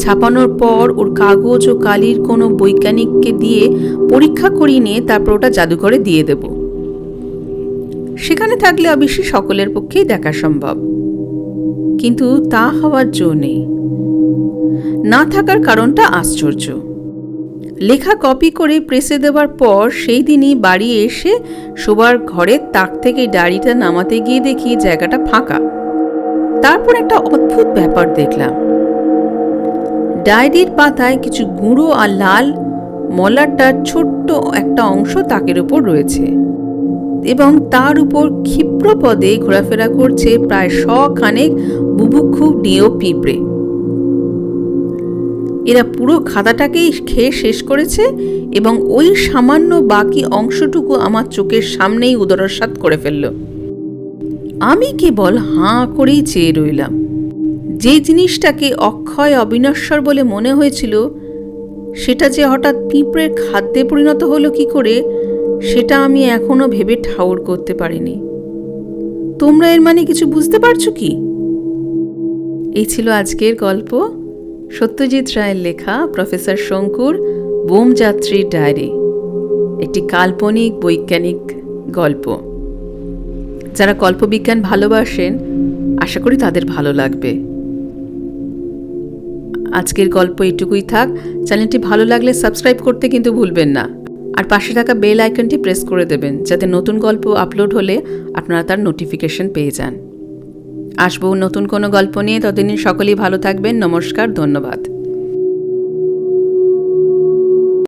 ছাপানোর পর ওর কাগজ ও কালির কোনো বৈজ্ঞানিককে দিয়ে পরীক্ষা করিয়ে নিয়ে তারপর ওটা জাদুঘরে দিয়ে দেব। সেখানে থাকলে অবশ্যই সকলের পক্ষেই দেখা সম্ভব, কিন্তু তা হওয়ার জো নেই। না থাকার কারণটা আশ্চর্য। লেখা কপি করে প্রেসে দেওয়ার পর সেই দিনই বাড়ি এসে শোবার ঘরের তাক থেকে ডায়েরিটা নামাতে গিয়ে দেখি জায়গাটা ফাঁকা। তারপর একটা অদ্ভুত ব্যাপার দেখলাম। ডায়েরির পাতায় কিছু গুঁড়ো আর লাল মলারটার ছোট্ট একটা অংশ তাকের উপর রয়েছে এবং তার উপর ক্ষিপ্র পদে ঘোরাফেরা করছে প্রায় 100 খানেক বুভুক্ষু ডিও পিঁপড়ে। এরা পুরো খাতাটাকেই খেয়ে শেষ করেছে এবং ওই সামান্য বাকি অংশটুকু আমার চোখের সামনেই উদরস্বাদ করে ফেলল। আমি কেবল হাঁ করেই চেয়ে রইলাম। যে জিনিসটাকে অক্ষয় অবিনশ্বর বলে মনে হয়েছিল সেটা যে হঠাৎ পিঁপড়ের খাদ্যে পরিণত হলো কি করে, সেটা আমি এখনো ভেবে ঠাউর করতে পারিনি। তোমরা এর মানে কিছু বুঝতে পারছো কি? এই ছিল আজকের গল্প, সত্যজিৎ রায়ের লেখা প্রফেসর শঙ্কুর বোমযাত্রীর ডায়েরি, একটি কাল্পনিক বৈজ্ঞানিক গল্প। যারা কল্পবিজ্ঞান ভালোবাসেন আশা করি তাদের ভালো লাগবে। আজকের গল্প এটুকুই থাক। চ্যানেলটি ভালো লাগলে সাবস্ক্রাইব করতে কিন্তু ভুলবেন না, আর পাশে থাকা বেল আইকনটি প্রেস করে দেবেন যাতে নতুন গল্প আপলোড হলে আপনারা তার নোটিফিকেশন পেয়ে যান। আসবো নতুন কোনো গল্প নিয়ে। ততদিন সকলেই ভালো থাকবেন। নমস্কার, ধন্যবাদ।